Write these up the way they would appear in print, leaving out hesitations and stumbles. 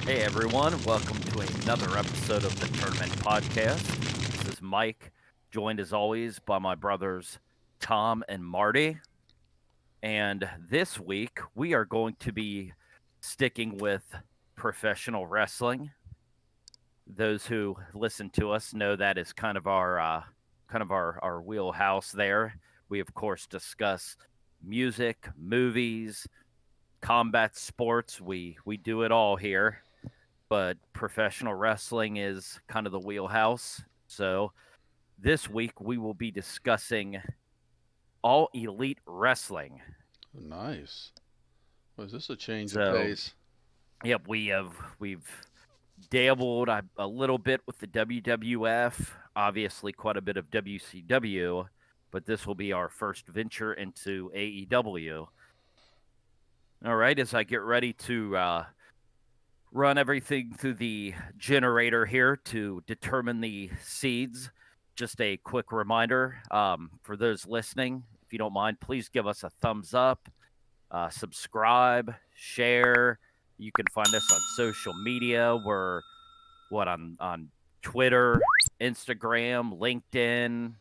Hey everyone, welcome to another episode of the Tournament Podcast. This is Mike, joined as always by my brothers Tom and Marty. And this week we are going to be sticking with professional wrestling. Those who listen to us know that is kind of our wheelhouse there. We of course discuss music, movies, combat sports. We do it all here, but professional wrestling is kind of the wheelhouse. So this week we will be discussing all elite wrestling. Nice. Was this a change of So pace? yep, we've dabbled a little bit with the WWF, obviously quite a bit of WCW, but this will be our first venture into AEW. All right, as I get ready to run everything through the generator here to determine the seeds. Just a quick reminder for those listening, if you don't mind, please give us a thumbs up, subscribe, share. You can find us on social media. We're on Twitter, Instagram, LinkedIn.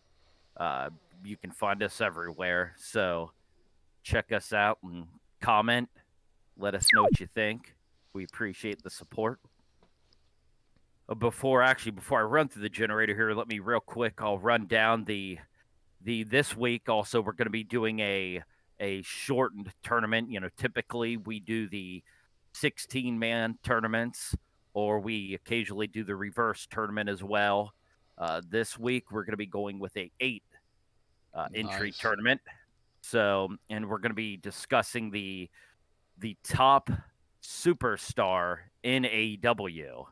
Uh, you can find us everywhere. So check us out and comment. Let us know what you think. We appreciate the support. Before I run through the generator here, let me real quick. I'll run down the this week. Also, we're going to be doing a shortened tournament. You know, typically we do the 16-man tournaments, or we occasionally do the reverse tournament as well. This week we're going to be going with a 8 entry Nice. tournament. So, and we're going to be discussing the top superstar in AEW.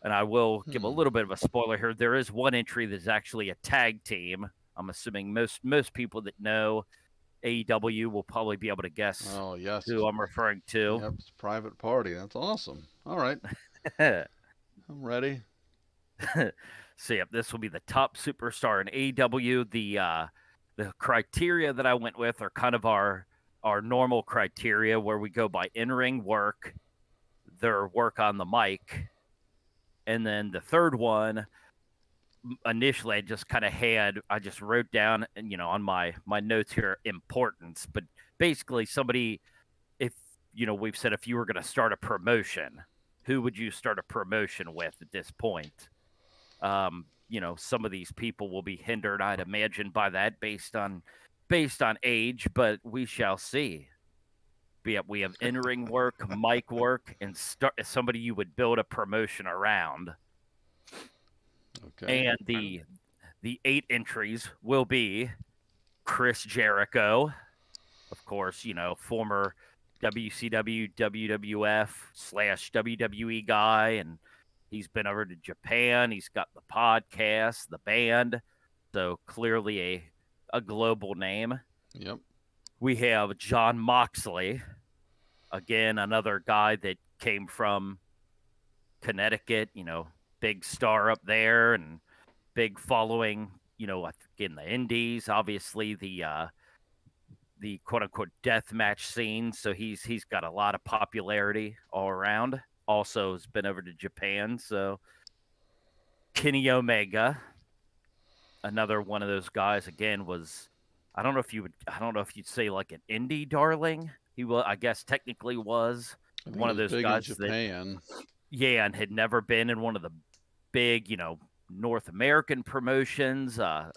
And I will give a Hmm. little bit of a spoiler here. There is one entry that's actually a tag team. I'm assuming most people that know AEW will probably be able to guess Oh, yes. who I'm referring to. Yep, it's private party. That's awesome. All right. I'm ready. So yep, this will be the top superstar in AEW. The criteria that I went with are kind of our normal criteria where we go by in-ring work, their work on the mic, and then the third one initially I just wrote down, and on my notes here, importance, but basically somebody, if we've said if you were going to start a promotion, who would you start a promotion with at this point? Some of these people will be hindered, I'd imagine, by that based on age, but we shall see. We have in-ring work, mic work, and start somebody you would build a promotion around. Okay. And the 8 entries will be Chris Jericho, of course, former WCW, WWF slash WWE guy, and he's been over to Japan. He's got the podcast, the band, so clearly a global name. Yep. We have John Moxley, again, another guy that came from Connecticut, big star up there and big following, in the Indies, obviously the quote unquote death match scene. So he's got a lot of popularity all around. Also has been over to Japan. So Kenny Omega, another one of those guys, again, was I don't know if you'd say like an indie darling. He was, I guess, technically was I think he one of was those big in guys that, Japan. yeah, and had never been in one of the big, North American promotions. I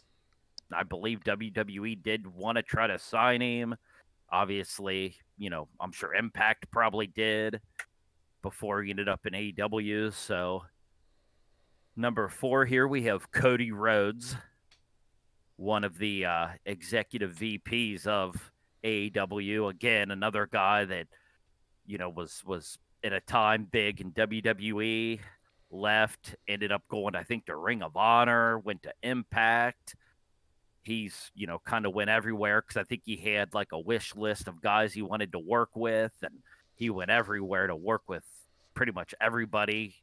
believe WWE did want to try to sign him. Obviously, I'm sure Impact probably did before he ended up in AEW. So, number 4 here, we have Cody Rhodes, one of the executive VPs of AEW. Again, another guy that, was at a time big in WWE, left, ended up going, I think, to Ring of Honor, went to Impact. He's kind of went everywhere because I think he had like a wish list of guys he wanted to work with, and he went everywhere to work with pretty much everybody,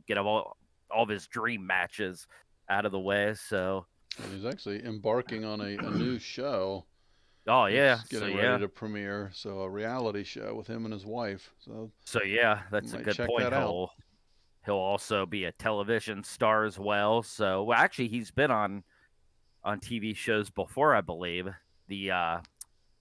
get all of his dream matches out of the way. So And he's actually embarking on a new show. Oh yeah. It's So getting ready yeah. to premiere. So a reality show with him and his wife. So So yeah, you that's a might good check point. that out. He'll also be a television star as well. So well, actually, he's been on TV shows before, I believe. The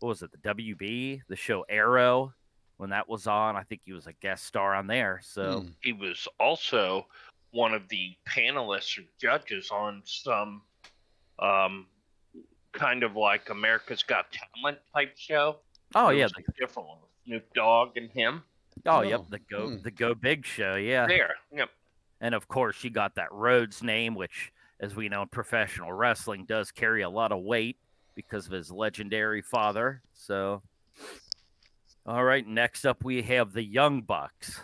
what was it? The WB, the show Arrow, when that was on, I think he was a guest star on there. So He was also one of the panelists or judges on some um, kind of like America's Got Talent type show. oh It yeah, was a different one with Snoop Dogg and him. yep, Oh, the Go Big show, yeah. There, yep. And of course, you got that Rhodes name, which, as we know in professional wrestling, does carry a lot of weight because of his legendary father. So, all right, next up we have the Young Bucks.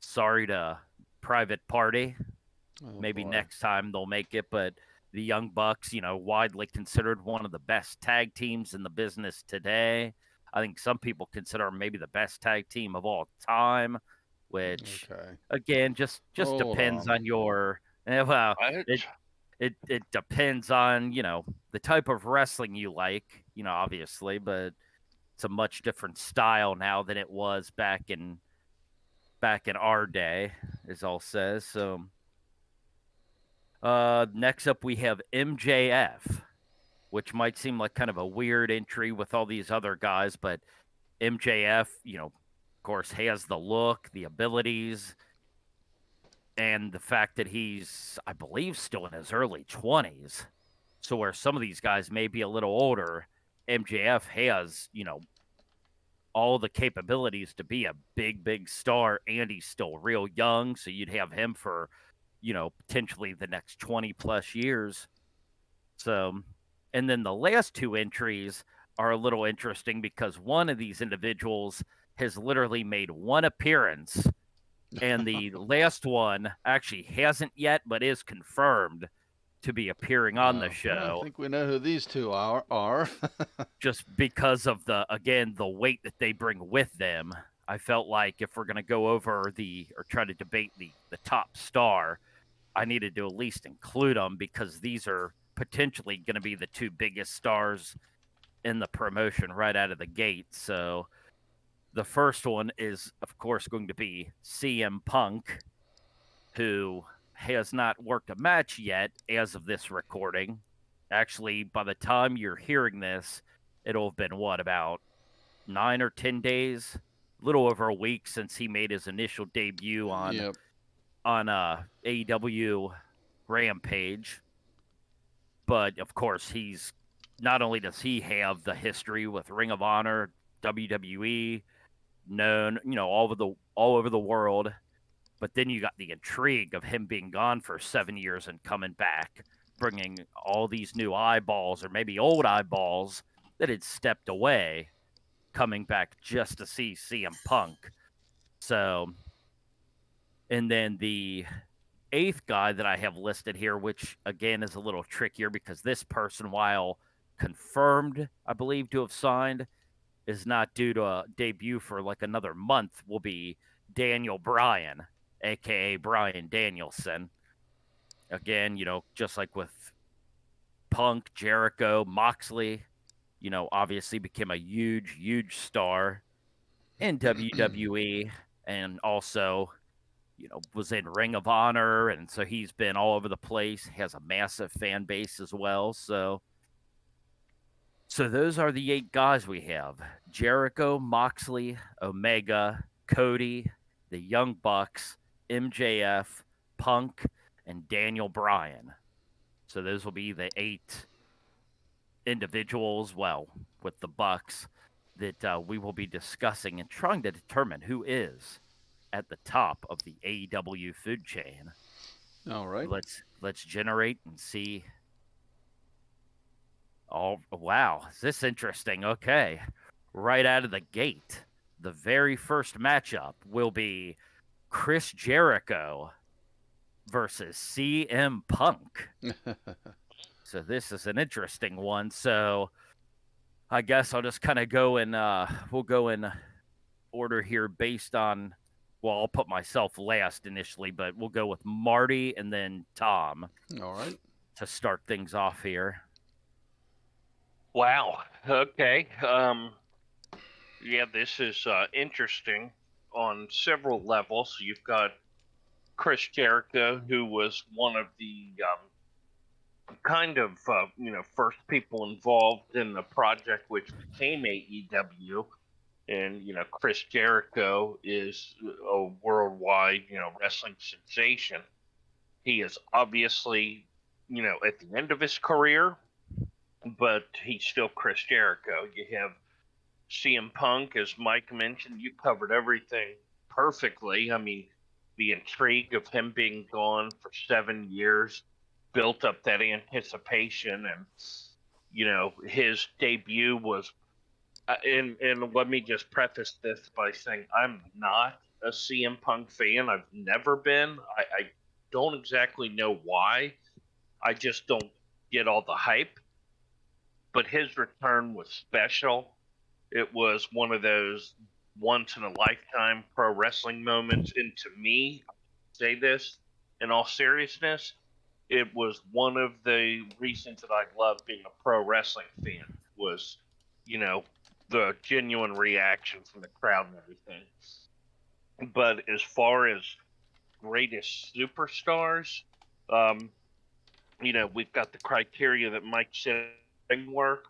Sorry to Private Party. oh Maybe boy. next time they'll make it, but the Young Bucks, widely considered one of the best tag teams in the business today. I think some people consider them maybe the best tag team of all time, which Okay. again just Hold depends on. on your well, Right? it depends on, the type of wrestling you like, obviously, but it's a much different style now than it was back in our day, as all says. So next up we have MJF, which might seem like kind of a weird entry with all these other guys, but MJF, of course, has the look, the abilities, and the fact that he's, I believe, still in his early 20s. So where some of these guys may be a little older, MJF has, all the capabilities to be a big star, and he's still real young. So you'd have him for, potentially the next 20 plus years. So, and then the last two entries are a little interesting because one of these individuals has literally made one appearance, and the last one actually hasn't yet, but is confirmed to be appearing on the Well, I show, think we know who these two are. just because of the weight that they bring with them. I felt like if we're gonna go over or try to debate the top star, I needed to at least include them because these are potentially going to be the two biggest stars in the promotion right out of the gate. So the first one is, of course, going to be CM Punk, who has not worked a match yet as of this recording. Actually, by the time you're hearing this, it'll have been about 9 or 10 days, a little over a week since he made his initial debut on Yep. AEW Rampage. But of course, he's not only does he have the history with Ring of Honor, WWE, known, all over the world, but then you got the intrigue of him being gone for 7 years and coming back, bringing all these new eyeballs or maybe old eyeballs that had stepped away, coming back just to see CM Punk. So, and then the eighth guy that I have listed here, which again is a little trickier because this person, while confirmed, I believe, to have signed, is not due to a debut for like another month, will be Daniel Bryan, aka Bryan Danielson. Again, just like with Punk, Jericho, Maxley, obviously became a huge star in WWE, and also was in Ring of Honor, and so he's been all over the place. Has a massive fan base as well. So those are the 8 guys we have: Jericho, Moxley, Omega, Cody, the Young Bucks, MJF, Punk, and Daniel Bryan. So those will be the 8 individuals, well, with the Bucks, that we will be discussing and trying to determine who is at the top of the AEW food chain. All right. Let's generate and see. Oh wow, is this interesting? Okay, right out of the gate, the very first matchup will be Chris Jericho versus CM Punk. So this is an interesting one. So I guess I'll just kind of go and we'll go in order here based on. Well, I'll put myself last initially, but we'll go with Marty and then Tom All right. to start things off here. Wow. Okay. Yeah, this is interesting on several levels. You've got Chris Jericho, who was one of the kind of first people involved in the project, which became AEW. And Chris Jericho is a worldwide wrestling sensation. He is obviously at the end of his career, but he's still Chris Jericho. You have CM Punk, as Mike mentioned. You covered everything perfectly. I mean, the intrigue of him being gone for 7 years built up that anticipation, and his debut was. And let me just preface this by saying I'm not a CM Punk fan. I've never been. I don't exactly know why. I just don't get all the hype. But his return was special. It was one of those once in a lifetime pro wrestling moments. And to me, I say this in all seriousness, it was one of the reasons that I love being a pro wrestling fan was, you know, the genuine reaction from the crowd and everything. But as far as greatest superstars, um, we've got the criteria that Mike said work.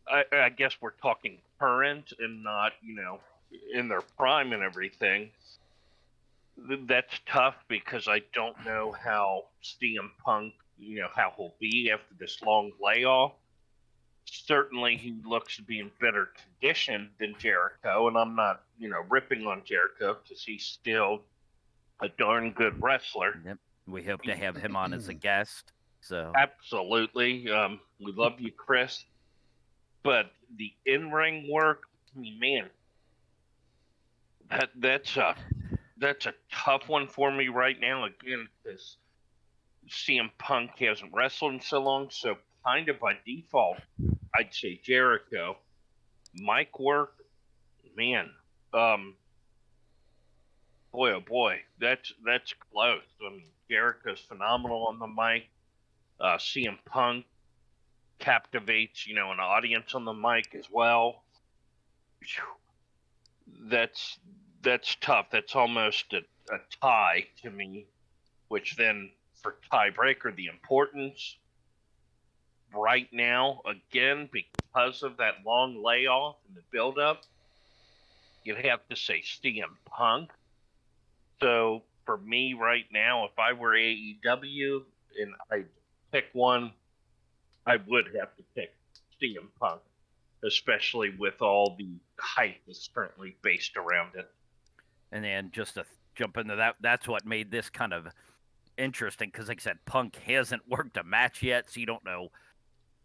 I guess we're talking current and not, in their prime and everything. That's tough because I don't know how CM Punk, how he'll be after this long layoff. Certainly, he looks to be in better condition than Jericho, and I'm not, ripping on Jericho because he's still a darn good wrestler. Yep. We hope to have him on as a guest. So Absolutely, we love you, Chris. But the in-ring work, I mean, man, that's a tough one for me right now. Again, because CM Punk hasn't wrestled in so long, so kind of by default, I'd say Jericho. Mic work, man, um, boy oh boy, that's close. I mean, Jericho's phenomenal on the mic. CM Punk captivates, an audience on the mic as well. That's that's tough. That's almost a tie to me. Which then, for tiebreaker, the importance right now, again, because of that long layoff and the buildup, you'd have to say CM Punk. So for me right now, if I were AEW and I pick one, I would have to pick CM Punk, especially with all the hype that's currently based around it. and then just to jump into that, that's what made this kind of interesting because, like I said, Punk hasn't worked a match yet, so you don't know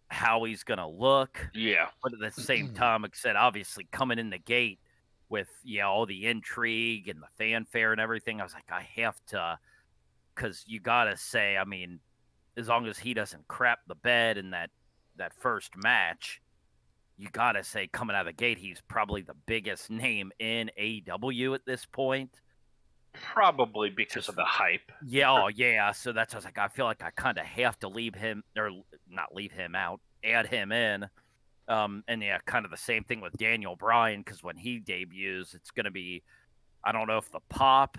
how he's gonna look. Yeah. But at the same time, like I said, obviously coming in the gate with all the intrigue and the fanfare and everything, I was like, I have to, because you gotta say, I mean, as long as he doesn't crap the bed in that first match, you gotta say coming out of the gate, he's probably the biggest name in AEW at this point. Probably because of the hype. Yeah, oh yeah. So that's I was like, I feel like I kind of have to leave him or not leave him out, add him in. And yeah, kind of the same thing with Daniel Bryan because when he debuts, it's gonna be I don't know if the pop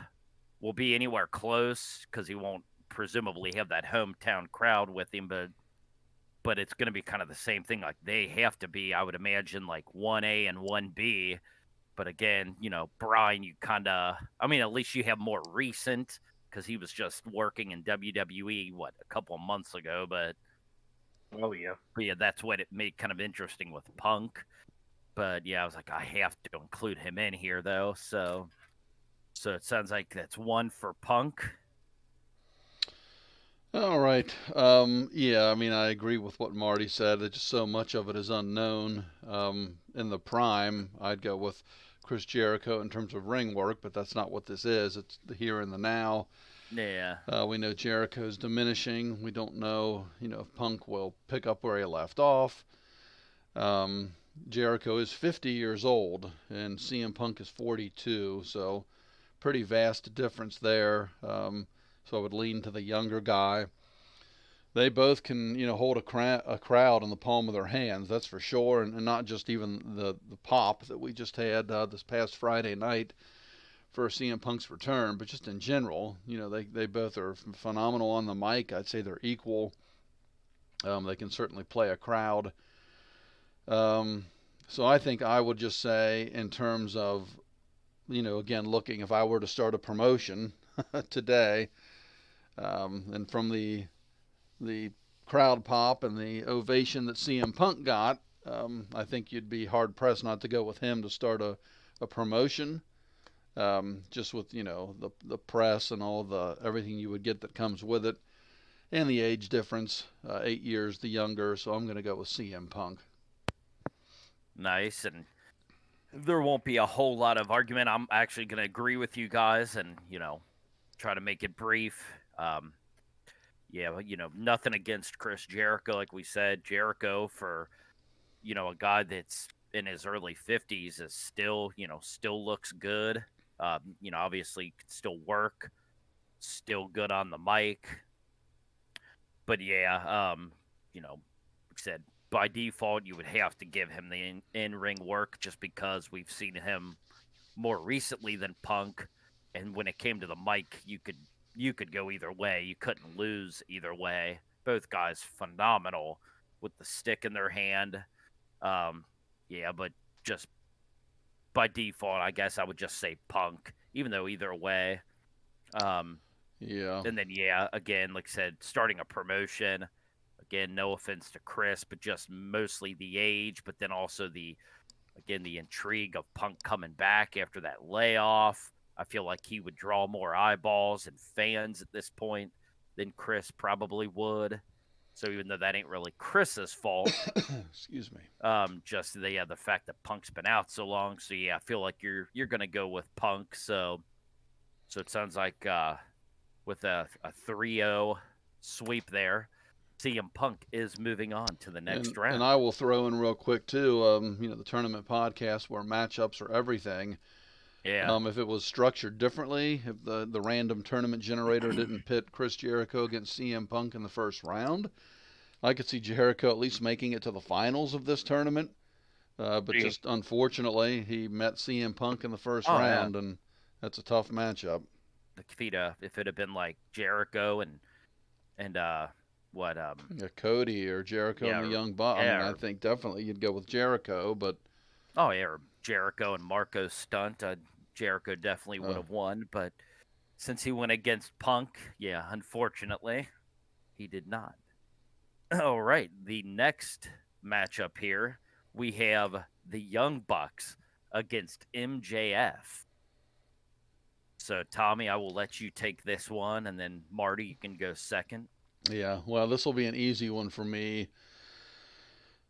will be anywhere close because he won't presumably have that hometown crowd with him, but it's gonna be kind of the same thing. Like they have to be, I would imagine, like 1A and 1B. But again, Bryan, you kind of, I mean, at least you have more recent because he was just working in WWE, a couple of months ago. Oh, yeah. But yeah, that's what it made kind of interesting with Punk. But yeah, I was like, I have to include him in here though. So it sounds like that's one for Punk. All right. Yeah, I mean, I agree with what Marty said. It's just so much of it is unknown. In the prime, I'd go with Chris Jericho in terms of ring work, but that's not what this is. It's the here and the now. Yeah. We know Jericho's diminishing. We don't know, if Punk will pick up where he left off. Jericho is 50 years old, and CM Punk is 42, so pretty vast difference there. So I would lean to the younger guy. they both can, hold a crowd in the palm of their hands. That's for sure, and not just even the pop that we just had this past Friday night for CM Punk's return, but just in general, they both are phenomenal on the mic. I'd say they're equal. They can certainly play a crowd. So I think I would just say, in terms of, again, looking, if I were to start a promotion today, and from the crowd pop and the ovation that CM Punk got, I think you'd be hard pressed not to go with him to start a promotion. Just with the press and all the everything you would get that comes with it, and the age difference, 8 years the younger. So I'm going to go with CM Punk. Nice, and there won't be a whole lot of argument. I'm actually going to agree with you guys, and try to make it brief. Yeah, nothing against Chris Jericho, like we said. Jericho, for a guy that's in his early 50s, is still still looks good. Obviously can still work, still good on the mic. But yeah, like I said, by default, you would have to give him the in-ring work just because we've seen him more recently than Punk. And when it came to the mic, you could go either way. You couldn't lose either way. Both guys phenomenal with the stick in their hand. Yeah, but just by default, I guess I would just say Punk, even though either way. Yeah. And then, yeah, again, like I said, starting a promotion. Again, no offense to Chris, but just mostly the age, but then also the intrigue of Punk coming back after that layoff. I feel like he would draw more eyeballs and fans at this point than Chris probably would. So even though that ain't really Chris's fault, Excuse me. just the fact that Punk's been out so long. So yeah, I feel like you're gonna go with Punk. So it sounds like with a 3-0 sweep there, CM Punk is moving on to the next round. And I will throw in real quick too. The tournament podcast where matchups are everything. Yeah. If it was structured differently, if the random tournament generator didn't pit Chris Jericho against CM Punk in the first round, I could see Jericho at least making it to the finals of this tournament. But just unfortunately, he met CM Punk in the first round, and that's a tough matchup. If it had been like Jericho and what Cody or Jericho and the Young Bucks. I mean, I think definitely you'd go with Jericho, but or Jericho and Marco Stunt. Jericho definitely would have won, but since he went against Punk, yeah, unfortunately, he did not. All right, the next matchup here, we have the Young Bucks against MJF. So, Tommy, I will let you take this one, and then Marty, you can go second. Yeah, well, this will be an easy one for me.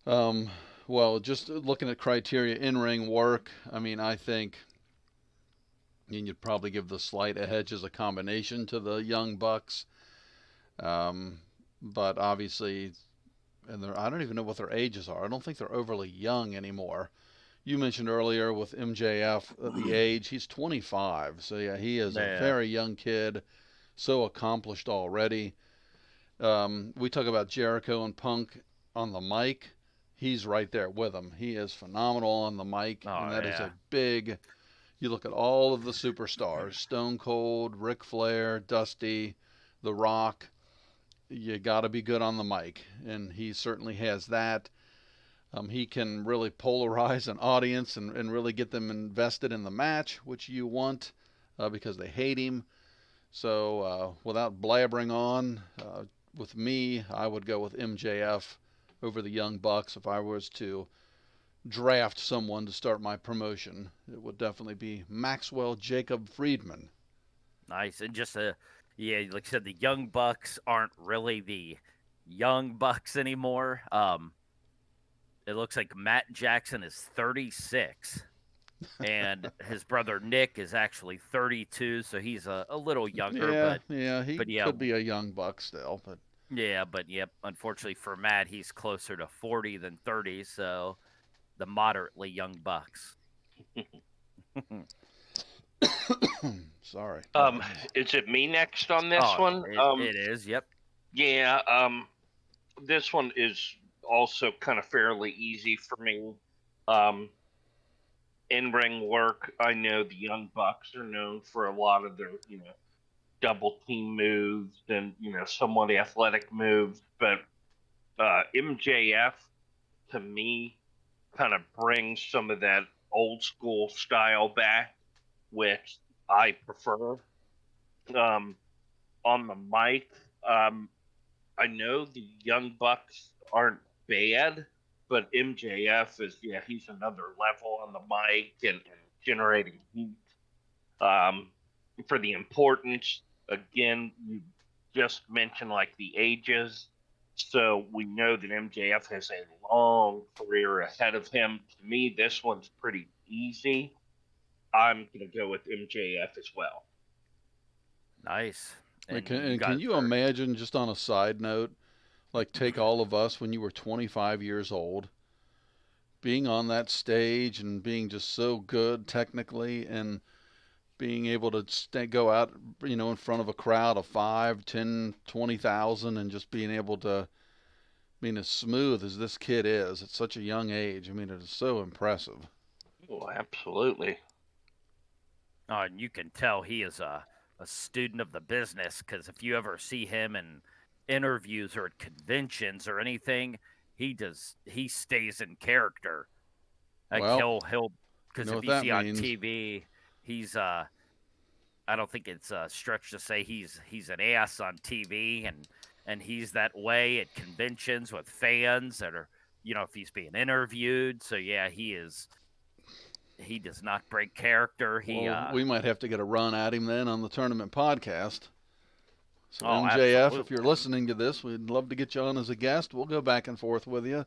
Well, just looking at criteria, in-ring work, I mean, I think you'd probably give the slight edge as a combination to the Young Bucks. But obviously, and I don't even know what their ages are. I don't think they're overly young anymore. You mentioned earlier with MJF, the age, he's 25. So, yeah, he is a very young kid, so accomplished already. We talk about Jericho and Punk on the mic. He's right there with him. He is phenomenal on the mic, and that is a big. You look at all of the superstars: Stone Cold, Ric Flair, Dusty, The Rock. You got to be good on the mic, and he certainly has that. He can really polarize an audience and really get them invested in the match, which you want, because they hate him. So without blabbering on, with me, I would go with MJF over the Young Bucks. If I was to draft someone to start my promotion, it would definitely be Maxwell Jacob Friedman. Nice. And just like I said, the Young Bucks aren't really the Young Bucks anymore. It looks like Matt Jackson is 36. And his brother Nick is actually 32, so he's a little younger. He could be a Young Buck still, but unfortunately for Matt, he's closer to 40 than 30, so the moderately young Bucks. Sorry. Is it me next on this one? It is. Yep. Yeah. this one is also kind of fairly easy for me. Um, in ring work, I know the Young Bucks are known for a lot of their, double team moves and, somewhat athletic moves. But MJF, to me, kind of brings some of that old school style back, which I prefer. Um, on the mic, um, I know the Young Bucks aren't bad, but MJF is, yeah, he's another level on the mic and generating heat. Um, for the importance, again, you just mentioned like the ages. So we know that MJF has a long career ahead of him. To me, this one's pretty easy. I'm going to go with MJF as well. Nice. Like, And you and can guys you are imagine, just on a side note, like take all of us when you were 25 years old, being on that stage and being just so good technically, and being able to go out, in front of a crowd of 5, 10, 20,000, and just being able to, I mean, as smooth as this kid is at such a young age, I mean, it is so impressive. Oh, absolutely. and you can tell he is a student of the business, because if you ever see him in interviews or at conventions or anything, he stays in character. Like Well, he'll you because know if what you that see on means. TV, he's I don't think it's a stretch to say he's an ass on TV, and he's that way at conventions with fans that are, if he's being interviewed. So yeah, he does not break character. He Well, we might have to get a run at him then on the tournament podcast. So Oh, MJF, if you're absolutely. listening to this, we'd love to get you on as a guest. We'll go back and forth with you,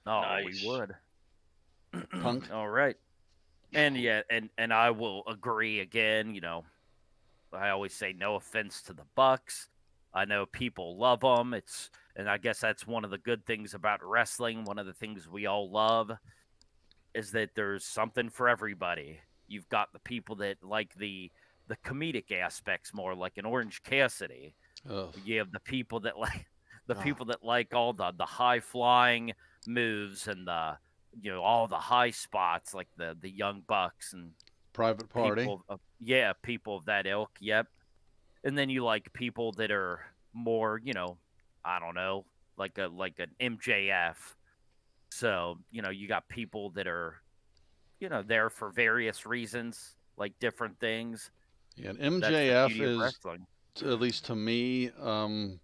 Oh, we Nice. would. punk. All right. And yeah, and I will agree again, I always say no offense to the Bucks. I know people love them. And I guess that's one of the good things about wrestling. One of the things we all love is that there's something for everybody. You've got the people that like the comedic aspects more, like an Orange Cassidy. Ugh. You have the people that like the Ah, people that like all the high flying moves and the all the high spots, like the Young Bucks and private party. people of that ilk. Yep. And then you like people that are more, I don't know, like an MJF. So, you got people that are, there for various reasons, like different things. Yeah, and That's the MJF beauty of is, wrestling. at least to me, and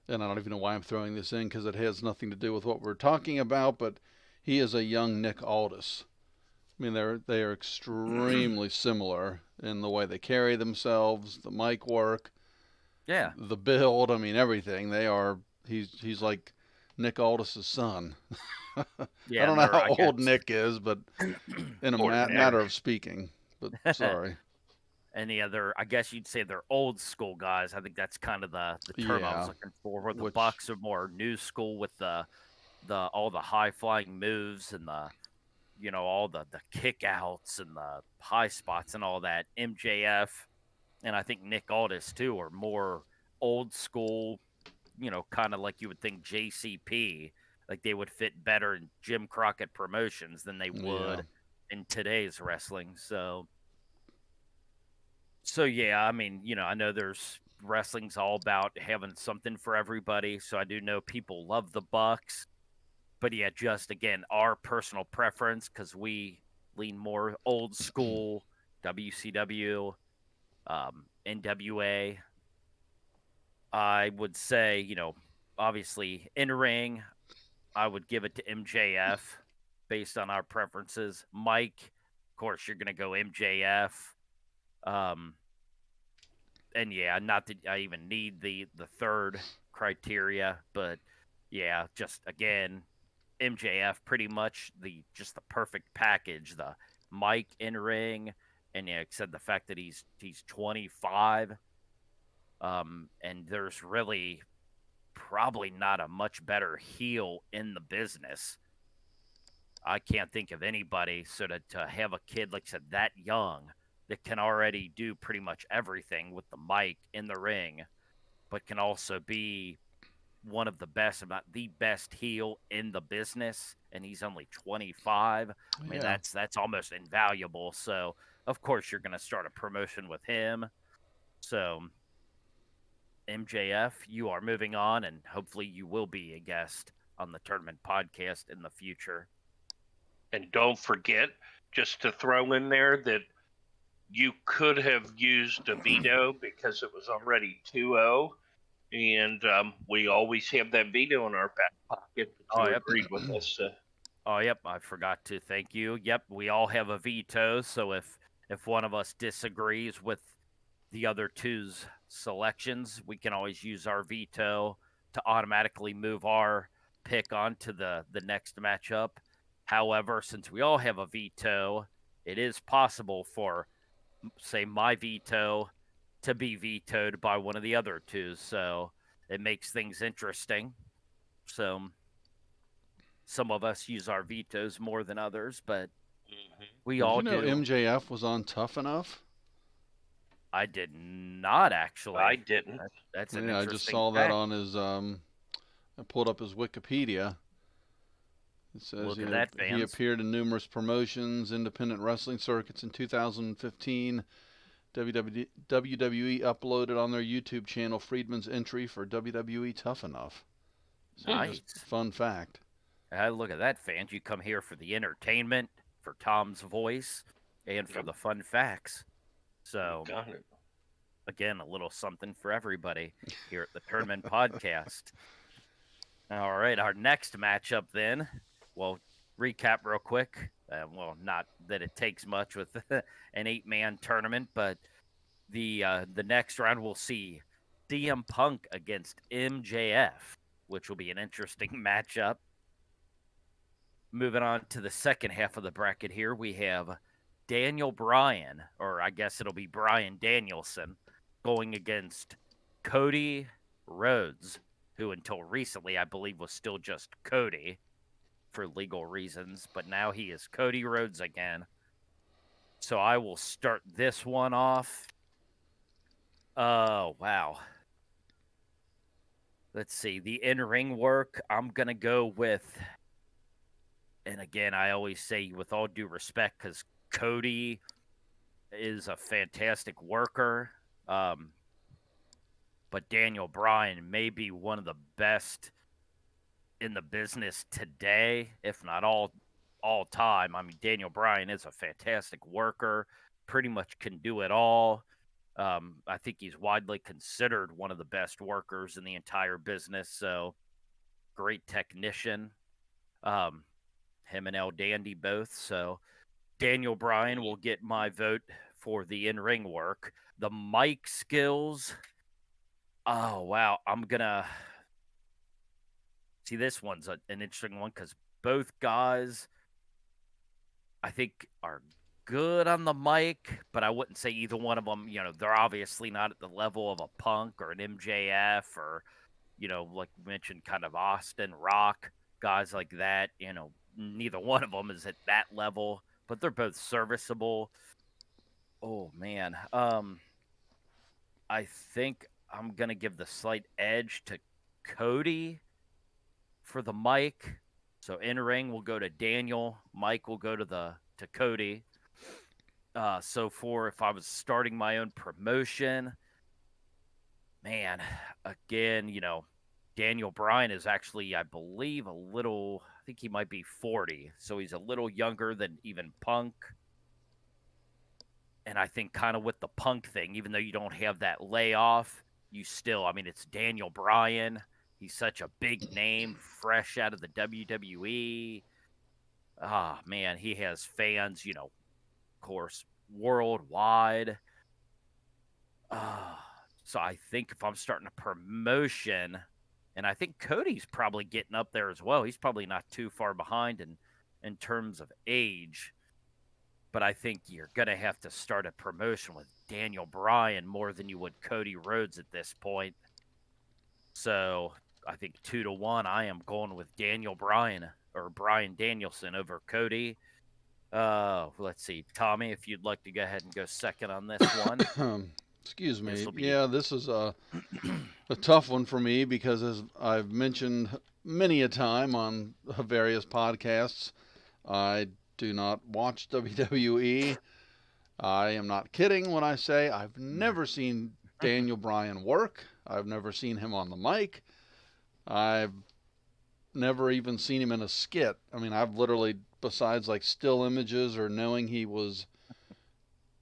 I don't even know why I'm throwing this in because it has nothing to do with what we're talking about, but he is a young Nick Aldis. I mean, they are extremely similar in the way they carry themselves, the mic work, Yeah. the build. I mean, everything. They are. He's like Nick Aldis's son. I Yeah, don't and know they're, how I old guess, Nick is, but in a Poor matter Nick. of speaking. But sorry. any other, I guess you'd say they're old school guys. I think that's kind of the term I was Yeah, looking for, where the which Bucks are more new school with the all the high flying moves and the all the kick outs and the high spots and all that. MJF and I think Nick Aldis too are more old school, kind of like you would think JCP, like they would fit better in Jim Crockett Promotions than they yeah. would in today's wrestling. So yeah, I mean, I know there's wrestling's all about having something for everybody. So I do know people love the Bucks, but yeah, just again, our personal preference, because we lean more old school WCW, NWA. I would say, obviously in ring, I would give it to MJF based on our preferences. Mike, of course, you're gonna go MJF. Um, and yeah, not that I even need the third criteria, but yeah, just again, MJF pretty much the perfect package. The mic in ring, and yeah, like I said, the fact that he's 25, and there's really probably not a much better heel in the business. I can't think of anybody. So to have a kid, like I said, that young that can already do pretty much everything with the mic in the ring, but can also be one of the best, if not the best heel in the business, and he's only 25. I mean, Yeah. that's almost invaluable. So, of course, you're going to start a promotion with him. So, MJF, you are moving on, and hopefully, you will be a guest on the Tournament Podcast in the future. And don't forget, just to throw in there, that you could have used a veto because it was already 2-0. And we always have that veto in our back pocket. But Oh, you yep. agreed with us. Oh, yep. I forgot to thank you. Yep, we all have a veto. So if one of us disagrees with the other two's selections, we can always use our veto to automatically move our pick on to the next matchup. However, since we all have a veto, it is possible for, say, my veto to be vetoed by one of the other two. So it makes things interesting. So some of us use our vetoes more than others, but we Did all you know do. MJF was on Tough Enough? I did not actually. I didn't. That's an Yeah, I just interesting saw that fact. on his. I pulled up his Wikipedia. It says, Look you at know, that, he fans. appeared in numerous promotions, independent wrestling circuits in 2015. WWE uploaded on their YouTube channel Friedman's entry for WWE Tough Enough. So Nice. just fun fact. Look at that, fans. You come here for the entertainment, for Tom's voice, and for Yep. the fun facts. So, Got it. again, a little something for everybody here at the Tournament Podcast. All right, our next matchup then. Well, recap real quick. Well, not that it takes much with an 8-man tournament, but the next round we'll see CM Punk against MJF, which will be an interesting matchup. Moving on to the second half of the bracket here, we have Daniel Bryan, or I guess it'll be Bryan Danielson, going against Cody Rhodes, who until recently I believe was still just Cody for legal reasons, but now he is Cody Rhodes again. So I will start this one off. Oh, wow. Let's see. The in-ring work, I'm going to go with, and again, I always say with all due respect, because Cody is a fantastic worker. But Daniel Bryan may be one of the best in the business today, if not all time. I mean, Daniel Bryan is a fantastic worker, pretty much can do it all. I think he's widely considered one of the best workers in the entire business. So great technician. Him and El Dandy both. So Daniel Bryan will get my vote for the in-ring work. The mic skills. Oh wow, I'm gonna see this one's an interesting one because both guys I think are good on the mic, but I wouldn't say either one of them, they're obviously not at the level of a Punk or an MJF or, like we mentioned, kind of Austin, Rock, guys like that. Neither one of them is at that level, but they're both serviceable. Oh, man. I think I'm going to give the slight edge to Cody for the mic. So in ring will go to Daniel. Mike will go to Cody. So for if I was starting my own promotion, man, again, Daniel Bryan is actually, I believe, I think he might be 40. So he's a little younger than even Punk. And I think kind of with the Punk thing, even though you don't have that layoff, you still, I mean, it's Daniel Bryan. He's such a big name, fresh out of the WWE. Ah, man, he has fans, of course, worldwide. So I think if I'm starting a promotion, and I think Cody's probably getting up there as well. He's probably not too far behind in terms of age. But I think you're going to have to start a promotion with Daniel Bryan more than you would Cody Rhodes at this point. So I think 2-1, I am going with Daniel Bryan or Bryan Danielson over Cody. Let's see. Tommy, if you'd like to go ahead and go second on this one. Excuse me. This will be Yeah, this is a tough one for me because, as I've mentioned many a time on various podcasts, I do not watch WWE. I am not kidding when I say I've never seen Daniel Bryan work. I've never seen him on the mic. I've never even seen him in a skit. I mean, I've literally, besides like still images or knowing he was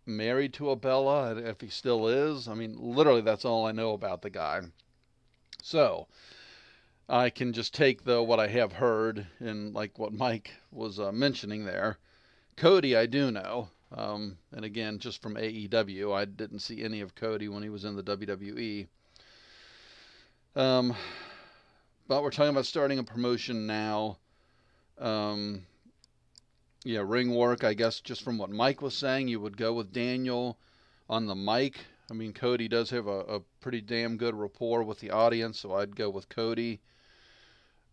married to a Bella, if he still is, I mean, literally that's all I know about the guy. So I can just take what I have heard and like what Mike was mentioning there. Cody, I do know. And again, just from AEW, I didn't see any of Cody when he was in the WWE. But we're talking about starting a promotion now. Um, yeah, ring work, I guess, just from what Mike was saying, you would go with Daniel on the mic. I mean, Cody does have a pretty damn good rapport with the audience, so I'd go with Cody.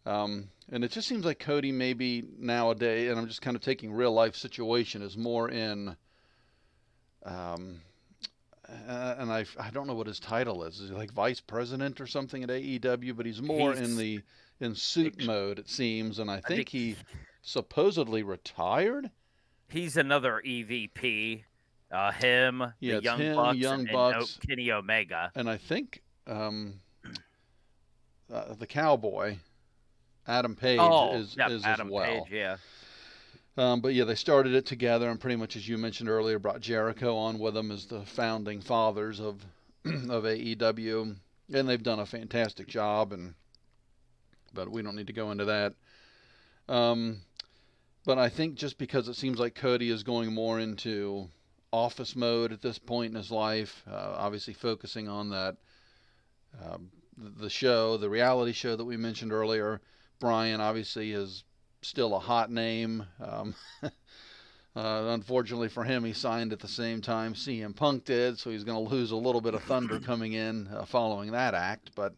And it just seems like Cody maybe nowadays, and I'm just kind of taking real life situation, is more in, and I don't know what his title is. Is he like vice president or something at AEW? But he's more he's in suit mode, it seems, and I I think think he supposedly retired. he's another EVP. Him, the Yeah, it's Young him, Bucks, Young and Bucks, Kenny Omega. and I think the Cowboy, Adam Page, Oh, is yep, as Adam Page. well. Yeah, But yeah, they started it together, and pretty much as you mentioned earlier, brought Jericho on with them as the founding fathers of of AEW, and they've done a fantastic job. But we don't need to go into that. Um, but I think just because it seems like Cody is going more into office mode at this point in his life, obviously focusing on that the show, the reality show that we mentioned earlier. Bryan obviously is still a hot name. Unfortunately for him, he signed at the same time CM Punk did, so he's going to lose a little bit of thunder coming in following that act. But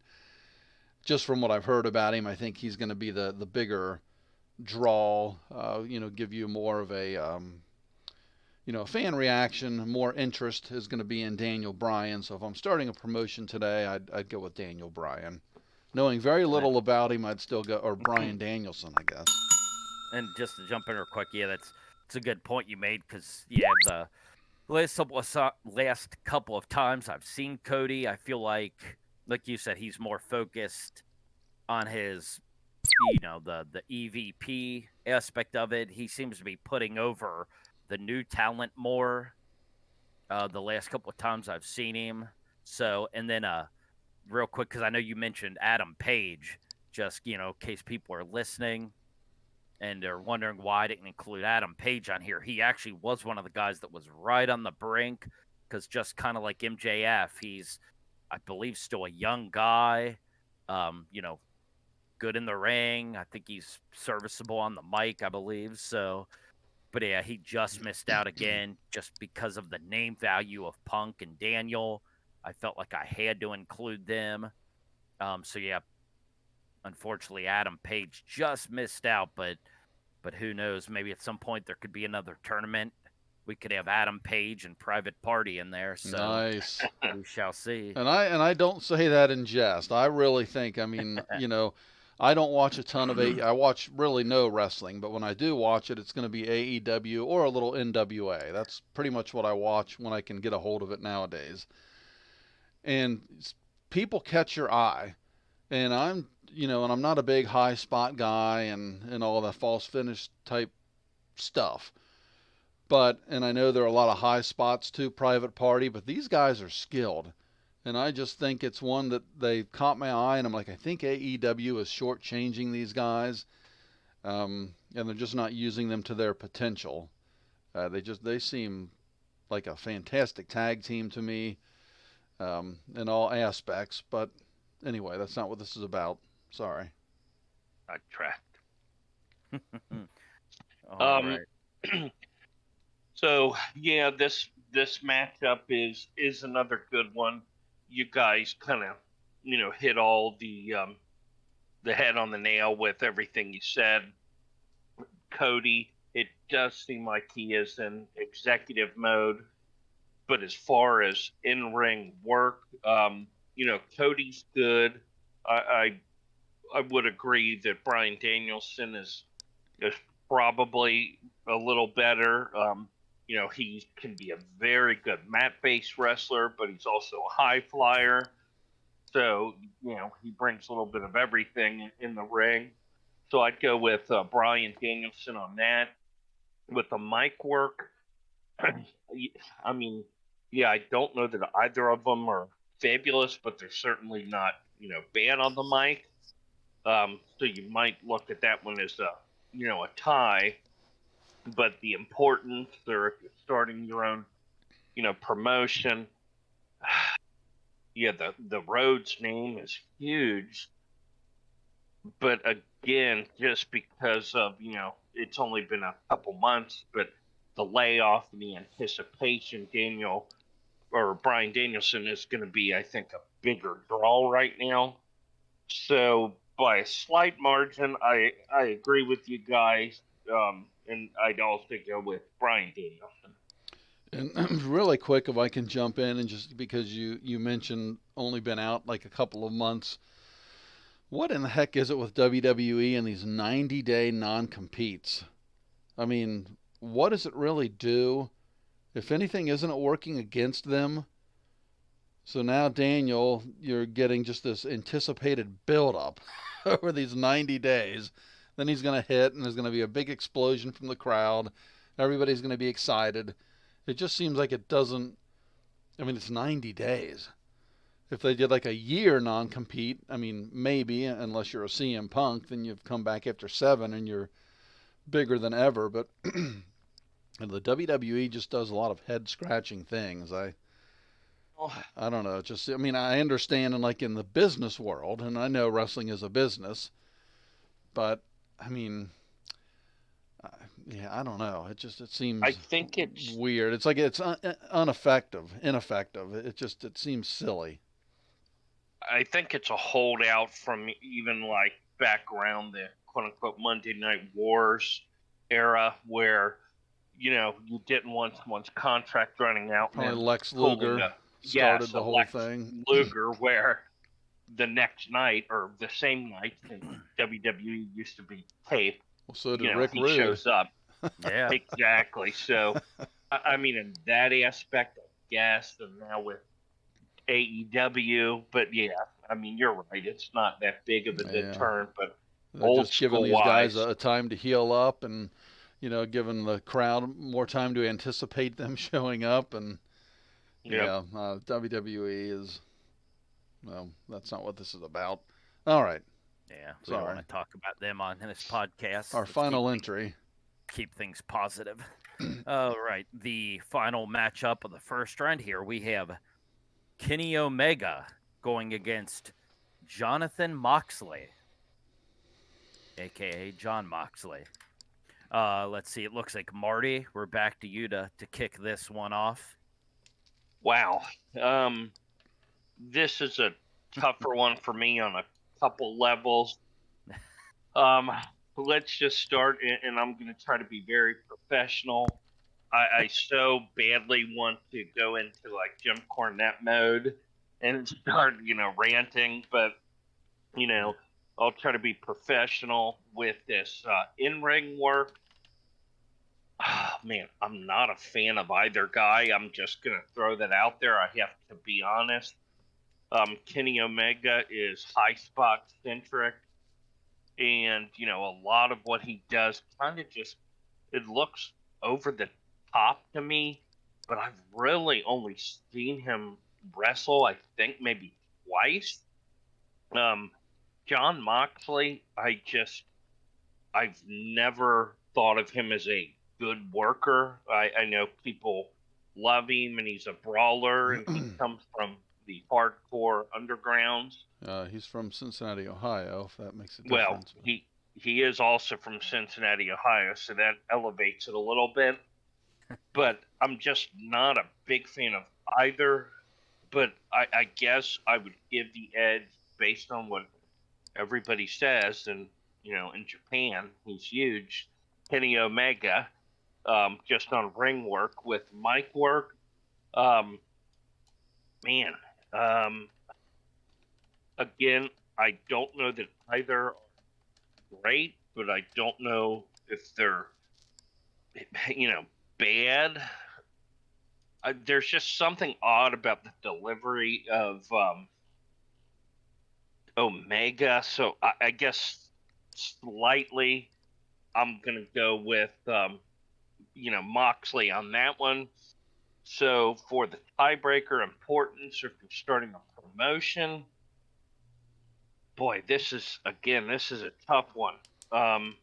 just from what I've heard about him, I think he's going to be the bigger draw. Give you more of a fan reaction, more interest is going to be in Daniel Bryan. So if I'm starting a promotion today, I'd go with Daniel Bryan. Knowing very little about him, I'd still go, or Bryan Danielson, I guess. and just to jump in real quick, yeah, that's a good point you made because yeah, the last couple of times I've seen Cody, I feel like you said, he's more focused on his, the EVP aspect of it. He seems to be putting over the new talent more. The last couple of times I've seen him. So, and then real quick, because I know you mentioned Adam Page, just in case people are listening and are wondering why I didn't include Adam Page on here. He actually was one of the guys that was right on the brink, because just kind of like MJF, he's, I believe, still a young guy. Good in the ring. I think he's serviceable on the mic, I believe. So, but yeah, he just missed out again just because of the name value of Punk and Daniel. I felt like I had to include them. So yeah, unfortunately, Adam Page just missed out, but who knows? Maybe at some point there could be another tournament. We could have Adam Page and Private Party in there. So Nice. we shall see. And I don't say that in jest. I really think. I mean, I don't watch a ton of I watch really no wrestling, but when I do watch it, it's going to be AEW or a little NWA. That's pretty much what I watch when I can get a hold of it nowadays. And people catch your eye, and I'm not a big high spot guy and all that false finish type stuff. And I know there are a lot of high spots to Private Party, but these guys are skilled. And I just think it's one that they caught my eye, and I'm like, I think AEW is shortchanging these guys, and they're just not using them to their potential. They seem like a fantastic tag team to me, in all aspects. But anyway, that's not what this is about. Sorry. I tracked. All right. So yeah, this matchup is another good one. You guys kind of hit all the head on the nail with everything you said. Cody, it does seem like he is in executive mode, but as far as in-ring work, Cody's good. I would agree that Bryan Danielson is probably a little better. He can be a very good mat-based wrestler, but he's also a high flyer. So, he brings a little bit of everything in the ring. So I'd go with Bryan Danielson on that. With the mic work, I mean, yeah, I don't know that either of them are fabulous, but they're certainly not, bad on the mic. So you might look at that one as a tie. But the importance, or if you're starting your own, promotion, yeah, the Rhodes name is huge. But again, just because of it's only been a couple months, but the layoff and the anticipation, Bryan Danielson is going to be, I think, a bigger draw right now. So by a slight margin, I agree with you guys, and I'd also go with Bryan Danielson. And really quick, if I can jump in, and just because you mentioned only been out like a couple of months, what in the heck is it with WWE and these 90-day non-competes? I mean, what does it really do? If anything, isn't it working against them? So now, Daniel, you're getting just this anticipated buildup over these 90 days. Then he's going to hit, and there's going to be a big explosion from the crowd. Everybody's going to be excited. It just seems like it doesn't. I mean, it's 90 days. If they did like a year non-compete, I mean, maybe, unless you're a CM Punk, then you've come back after 7 and you're bigger than ever. But the WWE just does a lot of head-scratching things. I don't know. I mean, I understand in the business world, and I know wrestling is a business, but I mean, yeah, I don't know. It seems. I think it's weird. It's like it's ineffective. It seems silly. I think it's a holdout from even like back around the quote unquote Monday Night Wars era, where you didn't want someone's contract running out. Probably and Lex Luger started the whole Lex thing. Luger, where the next night or the same night, WWE used to be taped. Well, so did Rick he Rude. shows up. Yeah. Exactly. So, I mean, in that aspect, I guess, and now with AEW, but yeah, I mean, you're right. It's not that big of a deterrent, but They're old just giving school these guys wise, a time to heal up, and giving the crowd more time to anticipate them showing up. And WWE is, well, that's not what this is about. All right. Yeah, we don't want to talk about them on this podcast. Our final entry. Keep things positive. All right, the final matchup of the first round here, we have Kenny Omega going against Jonathan Moxley, a.k.a. John Moxley. Let's see. It looks like, Marty, we're back to you to kick this one off. Wow. This is a tougher one for me on a couple levels. Let's just start, and I'm going to try to be very professional. I so badly want to go into like Jim Cornette mode and start, ranting, but, I'll try to be professional with this in-ring work. Oh, man, I'm not a fan of either guy. I'm just going to throw that out there. I have to be honest. Kenny Omega is high spot centric, and a lot of what he does kind of it looks over the top to me. But I've really only seen him wrestle, I think maybe twice. John Moxley, I've never thought of him as a good worker. I know people love him, and he's a brawler, and he comes from the hardcore underground. He's from Cincinnati, Ohio, if that makes a Well, difference. he is also from Cincinnati, Ohio, so that elevates it a little bit. But I'm just not a big fan of either. But I guess I would give the edge based on what everybody says, and in Japan he's huge. Kenny Omega, just on ring work. With mic work, Um, man, um, again, I don't know that either are great, but I don't know if they're, you know, bad. There's just something odd about the delivery of Omega, so I guess slightly I'm gonna go with Moxley on that one. So for the tiebreaker importance, if you're starting a promotion, boy, this is a tough one. Um,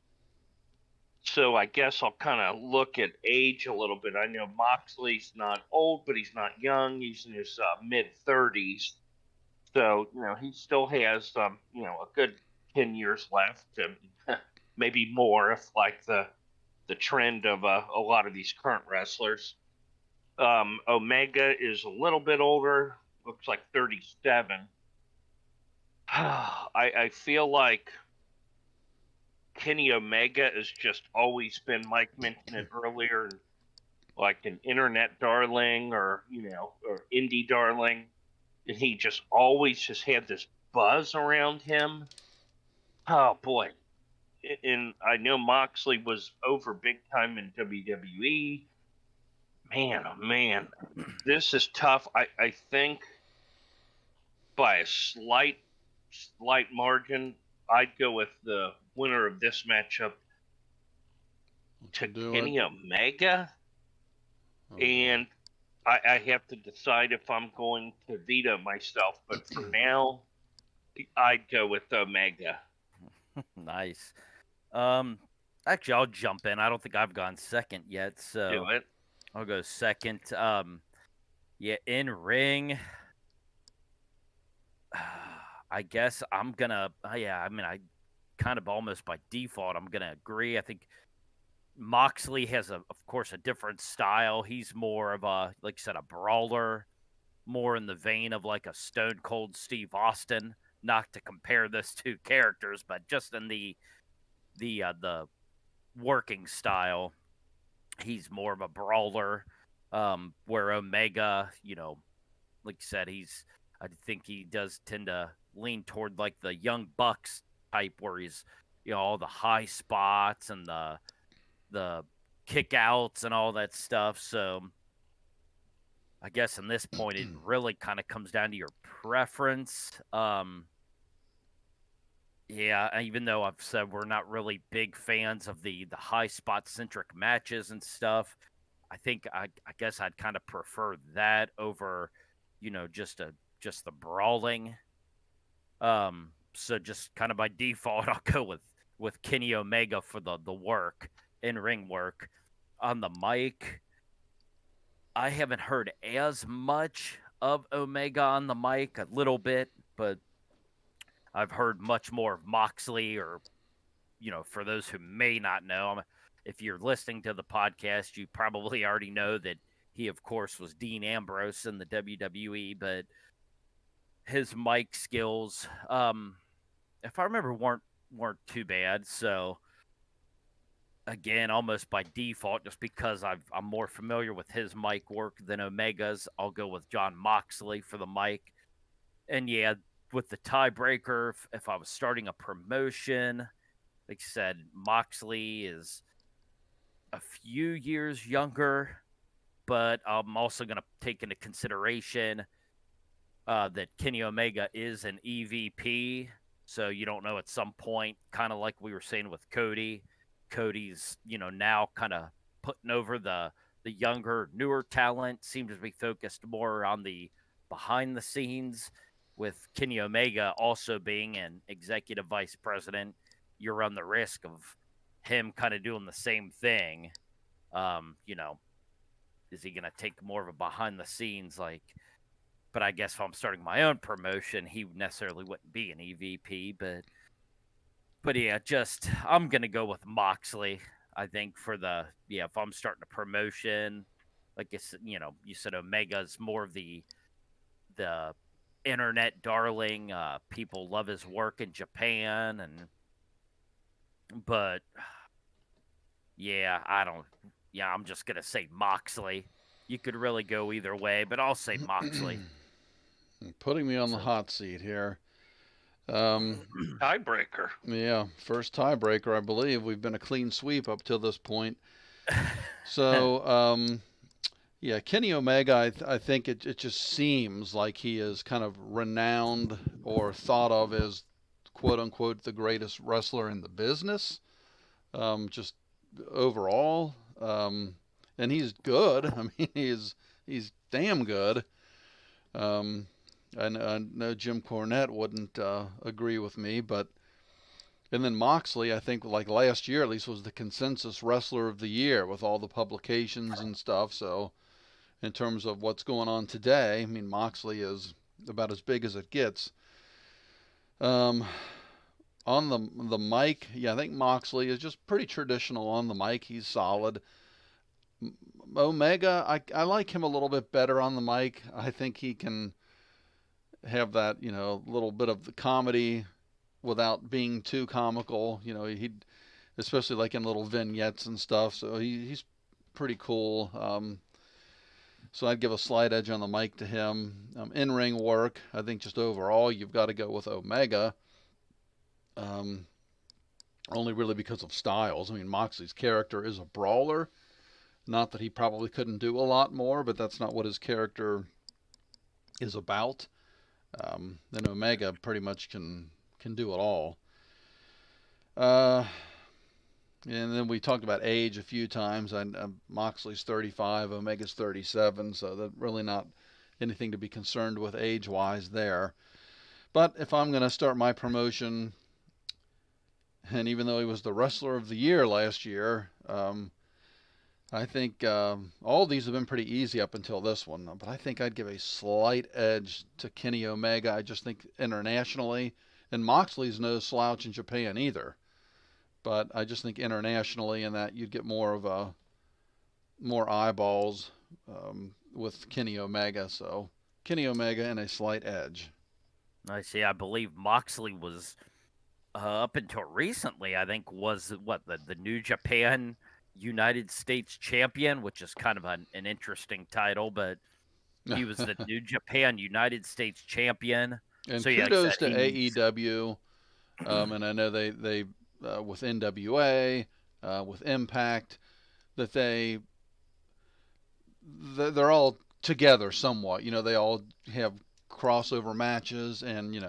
so I guess I'll kind of look at age a little bit. I know Moxley's not old, but he's not young. He's in his mid 30s, so he still has a good 10 years left, and maybe more if like the trend of a lot of these current wrestlers. Omega is a little bit older, looks like 37. I feel like Kenny Omega has just always been, Mike mentioned it earlier, like an internet darling or indie darling. And he just always just had this buzz around him. Oh boy. And I know Moxley was over big time in WWE. Man, oh man, this is tough. I think by a slight margin, I'd go with the winner of this matchup to Kenny Omega. Okay. And I have to decide if I'm going to veto myself. But for now, I'd go with Omega. Nice. Actually, I'll jump in. I don't think I've gone second yet, so Do it. I'll go second. Yeah, in ring. I guess I'm gonna. Yeah, I mean, I kind of almost by default, I'm gonna agree. I think Moxley has of course, a different style. He's more of a, like you said, a brawler, more in the vein of like a Stone Cold Steve Austin. Not to compare those two characters, but just in the working style, he's more of a brawler. Where Omega, like you said, I think he does tend to lean toward like the Young Bucks type, where he's, all the high spots and the kickouts and all that stuff. So I guess in this point, it really kind of comes down to your preference. Yeah, even though I've said we're not really big fans of the high spot centric matches and stuff, I think I guess I'd kind of prefer that over, just the brawling. So just kind of by default, I'll go with Kenny Omega for the work, in ring work. On the mic, I haven't heard as much of Omega on the mic, a little bit, but I've heard much more of Moxley, or, for those who may not know, if you're listening to the podcast, you probably already know that he, of course, was Dean Ambrose in the WWE, but his mic skills, if I remember, weren't too bad. So again, almost by default, just because I'm more familiar with his mic work than Omega's, I'll go with John Moxley for the mic. And yeah, with the tiebreaker, if I was starting a promotion, like I said, Moxley is a few years younger, but I'm also going to take into consideration that Kenny Omega is an EVP. So you don't know, at some point, kind of like we were saying with Cody. Cody's, now kind of putting over the younger, newer talent. Seems to be focused more on the behind the scenes. With Kenny Omega also being an executive vice president, you run the risk of him kind of doing the same thing. You know, is he going to take more of a behind the scenes, like? But I guess if I'm starting my own promotion, he necessarily wouldn't be an EVP. But yeah, just I'm gonna go with Moxley. I think for if I'm starting a promotion, like you said Omega's more of the internet darling. People love his work in Japan, but yeah, I don't. Yeah, I'm just gonna say Moxley. you could really go either way, but I'll say Moxley. Putting me on the So, hot seat here. Tiebreaker. Yeah, first tiebreaker, I believe. We've been a clean sweep up till this point. So, yeah, Kenny Omega, I think it just seems like he is kind of renowned or thought of as, quote unquote, the greatest wrestler in the business, just overall. And he's good. I mean, he's damn good. Um, I know Jim Cornette wouldn't agree with me, but and then Moxley, I think, like last year at least, was the consensus wrestler of the year with all the publications and stuff. So in terms of what's going on today, I mean, Moxley is about as big as it gets. Um, on the mic, yeah, I think Moxley is just pretty traditional on the mic. He's solid. Omega, I like him a little bit better on the mic. I think he can have that, little bit of the comedy without being too comical. He especially like in little vignettes and stuff. So he's pretty cool. So I'd give a slight edge on the mic to him. In-ring work, I think just overall you've got to go with Omega. Only really because of styles. I mean, Moxley's character is a brawler. Not that he probably couldn't do a lot more, but that's not what his character is about. Then Omega pretty much can do it all. And then we talked about age a few times. Moxley's 35, Omega's 37, so that's really not anything to be concerned with age-wise there. But if I'm going to start my promotion, and even though he was the Wrestler of the Year last year, I think all these have been pretty easy up until this one. But I think I'd give a slight edge to Kenny Omega. I just think internationally, and Moxley's no slouch in Japan either. But I just think internationally, in that you'd get more eyeballs with Kenny Omega. So Kenny Omega and a slight edge. I see. I believe Moxley was up until recently. I think was what the New Japan United States champion, which is kind of an interesting title, but he was the New Japan United States champion. And so yeah, like kudos said, to AEW. And I know they with NWA, with Impact, that they're all together somewhat. They all have crossover matches, and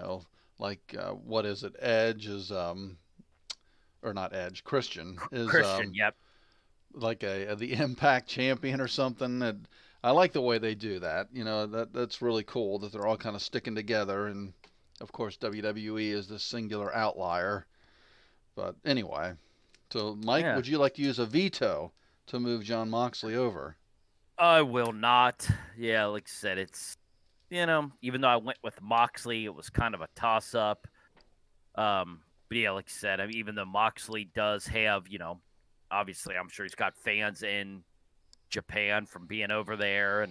like what is it? Edge is or not Edge. Christian is Yep. like the Impact champion or something. And I like the way they do that. That's really cool that they're all kind of sticking together. And of course, WWE is this singular outlier. But anyway, so Mike, Yeah. would you like to use a veto to move Jon Moxley over? I will not. Yeah, like I said, it's even though I went with Moxley, it was kind of a toss up. But yeah, like I said, I mean, even though Moxley does have, obviously I'm sure he's got fans in Japan from being over there,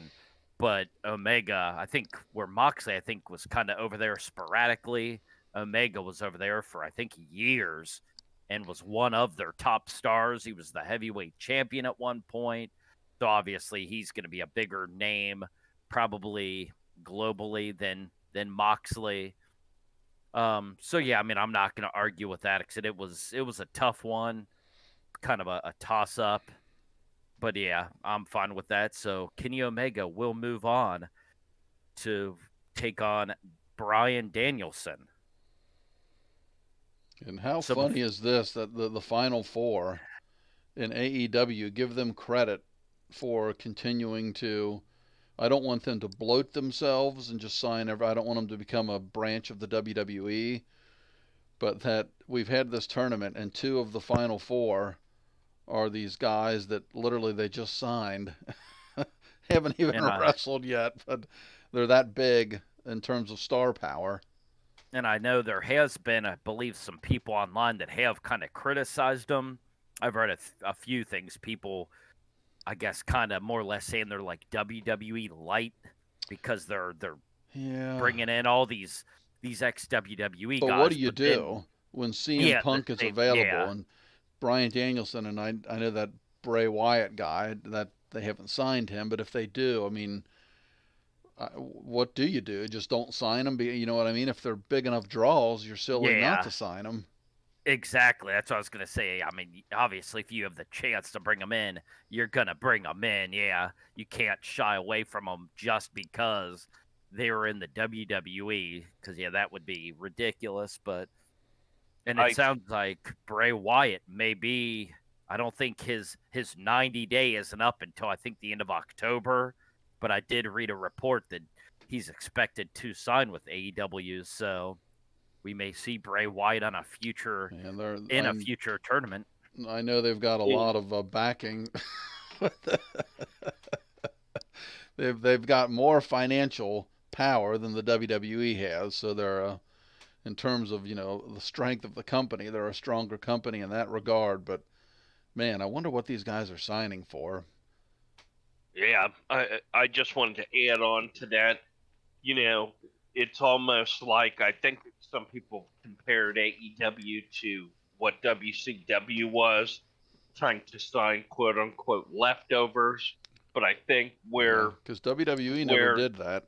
but Omega, I think where Moxley I think was kind of over there sporadically, Omega was over there for I think years and was one of their top stars. He was the heavyweight champion at one point. So obviously he's going to be a bigger name probably globally than Moxley. So yeah, I mean I'm not going to argue with that because it was a tough one, kind of a toss up. But yeah, I'm fine with that. So Kenny Omega will move on to take on Bryan Danielson. And how So funny is this that the final four in AEW, give them credit for continuing to. I don't want them to bloat themselves and just sign I don't want them to become a branch of the WWE. But that we've had this tournament and two of the final four are these guys that literally they just signed, haven't even wrestled yet, but they're that big in terms of star power. And I know there has been, I believe, some people online that have kind of criticized them. I've read a few things. People, I guess, kind of more or less saying they're like WWE light because they're bringing in all these ex WWE guys. But what do you do when CM Punk is available and Bryan Danielson and I know that Bray Wyatt guy, that they haven't signed him. But if they do, I mean, what do you do? Just don't sign them? You know what I mean? If they're big enough draws, you're silly not Yeah, to sign them. exactly. That's what I was gonna say. I mean, obviously, if you have the chance to bring them in, you're gonna bring them in. Yeah, you can't shy away from them just because they were in the WWE. Because yeah, that would be ridiculous. And it I sounds like Bray Wyatt may be. I don't think his 90-day isn't up until I think the end of October, but I did read a report that he's expected to sign with AEW. So we may see Bray Wyatt on a future And in a future tournament. I know they've got a lot of backing. they've got more financial power than the WWE has, so they're in terms of the strength of the company, they're a stronger company in that regard. But man, I wonder what these guys are signing for. Yeah, I just wanted to add on to that. You know, it's almost like I think some people compared AEW to what WCW was, trying to sign quote unquote leftovers. But I think Yeah, where because WWE never where did that.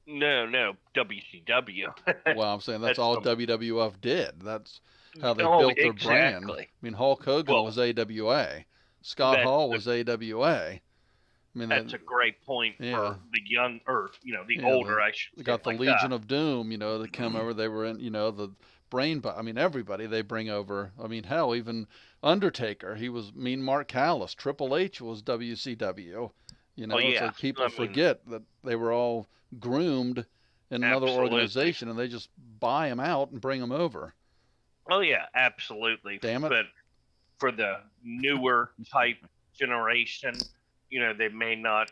no WCW. Well, I'm saying that's That's all WWF did. That's how they oh built their brand. exactly. I mean, Hulk Hogan Well, was AWA. Scott that's Hall a was AWA. I mean, that's a great point yeah, for the young or the yeah. older, I should They say, got the like Legion of Doom. That come over. They were in. The brain. I mean, everybody they bring over. I mean, hell, even Undertaker. He was Mean Mark Callis. Triple H was WCW. oh It's yeah, like people I mean forget that they were all groomed in another absolutely. organization, and they just buy them out and bring them over. Oh yeah, absolutely. Damn it. But for the newer type generation, they may not,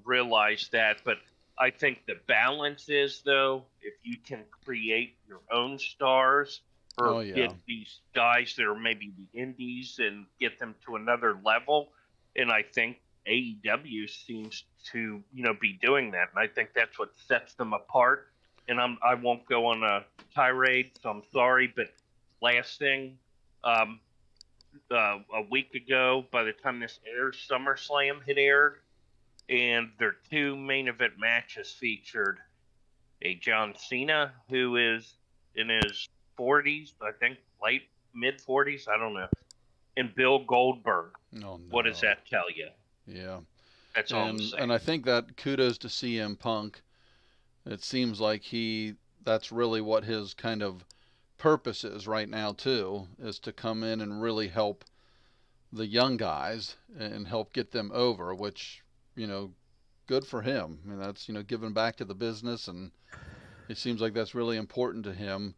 realize that. But I think the balance is though, if you can create your own stars Oh or yeah. get these guys that are maybe the indies and get them to another level, and I think AEW seems to, be doing that. And I think that's what sets them apart. And I won't go on a tirade, so I'm sorry, but last thing, um, a week ago, by the time this airs, SummerSlam had aired, and their two main event matches featured a John Cena who is in his 40s, I think, late mid 40s, I don't know, and Bill Goldberg. Oh What does no. that tell you? Yeah. That's all I'm And saying. I think that kudos to CM Punk. It seems like that's really what his kind of purpose is right now too, is to come in and really help the young guys and help get them over, which, you know, good for him. I mean, that's, giving back to the business, and it seems like that's really important to him.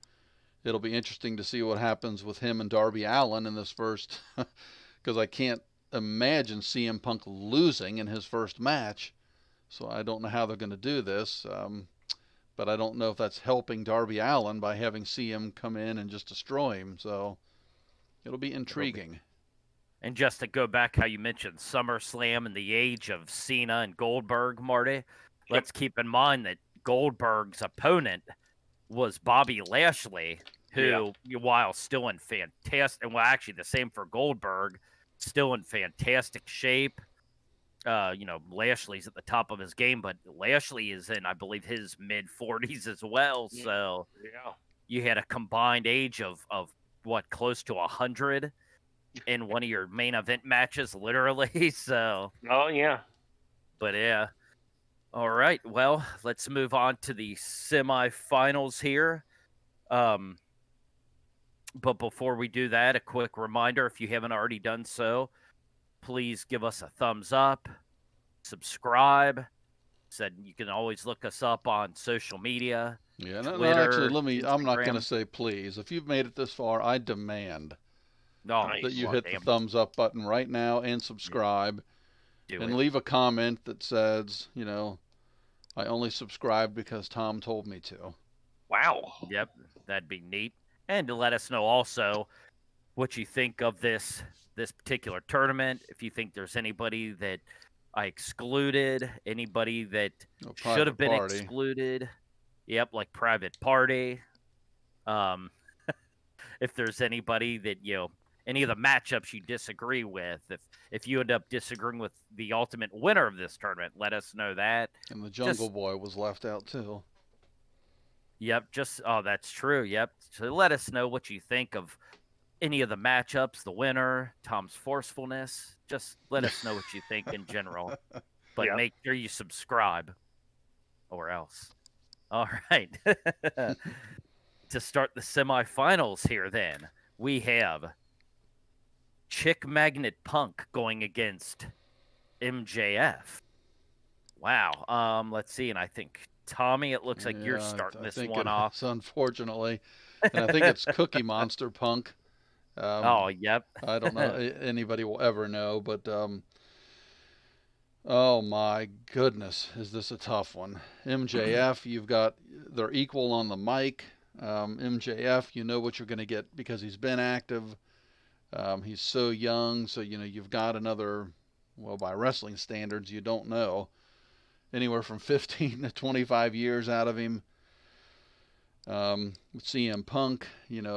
It'll be interesting to see what happens with him and Darby Allin in this first, because I can't imagine CM Punk losing in his first match. So I don't know how they're going to do this. But I don't know if that's helping Darby Allin by having CM come in and just destroy him. So it'll be It'll be. intriguing. And just to go back how you mentioned SummerSlam and the age of Cena and Goldberg, Marty, Yep. let's keep in mind that Goldberg's opponent was Bobby Lashley, Yeah. who, while still in fantastic, well, actually the same for Goldberg, still in fantastic shape. Lashley's at the top of his game, but Lashley is in, I believe, his mid 40s as well. So Yeah. you had a combined age of what, close to 100 in one of your main event matches, literally. So, Oh yeah. but yeah. All right. Well, let's move on to the semifinals here. Um, but before we do that, a quick reminder, if you haven't already done so, please give us a thumbs up, subscribe. Said you can always look us up on social media, Yeah, no, actually, Twitter, I'm not going to Instagram. say please. If you've made it this far, I demand No, that you Nice. well, hit the damn, thumbs up button right now and yeah, subscribe do and it. leave a comment that says, I only subscribed because Tom told me to. Wow. Yep, that'd be neat. And to let us know also what you think of this particular tournament. If you think there's anybody that I excluded, anybody that A should have private been party. excluded. Yep, like Private Party. Um, if there's anybody that any of the matchups you disagree with. If you end up disagreeing with the ultimate winner of this tournament, let us know that. And the Jungle Just Boy was left out too. Yep, that's true. Yep. So let us know what you think of any of the matchups, the winner, Tom's forcefulness. Just let us know what you think in general. But Yeah. make sure you subscribe or else. All right. To start the semifinals here, then, we have Chick Magnet Punk going against MJF. Wow. Let's see. And I think, Tommy, it looks like you're Yeah, starting I this think one it off. is, unfortunately. And I think it's Cookie Monster Punk. Oh, yep. I don't know anybody will ever know, but oh my goodness, is this a tough one? MJF, they're equal on the mic. MJF, you know what you're going to get because he's been active. He's so young, so you've got another, well, by wrestling standards, you don't know, anywhere from 15 to 25 years out of him. With CM Punk,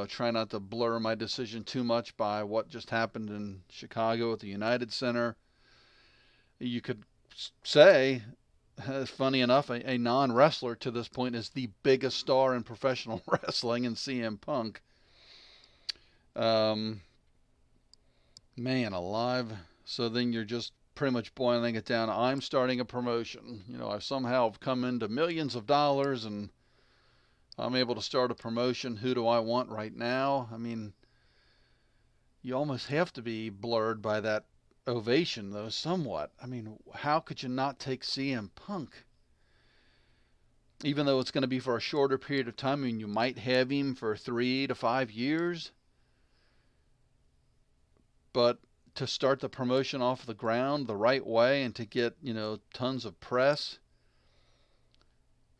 try not to blur my decision too much by what just happened in Chicago at the United Center. You could say, funny enough, a non-wrestler to this point is the biggest star in professional wrestling in CM Punk. Man alive. So then you're just pretty much boiling it down. I'm starting a promotion. I somehow have come into millions of dollars and I'm able to start a promotion. Who do I want right now? I mean, you almost have to be blurred by that ovation, though, somewhat. I mean, how could you not take CM Punk? Even though it's going to be for a shorter period of time, I mean, you might have him for 3 to 5 years. But to start the promotion off the ground the right way and to get, tons of press,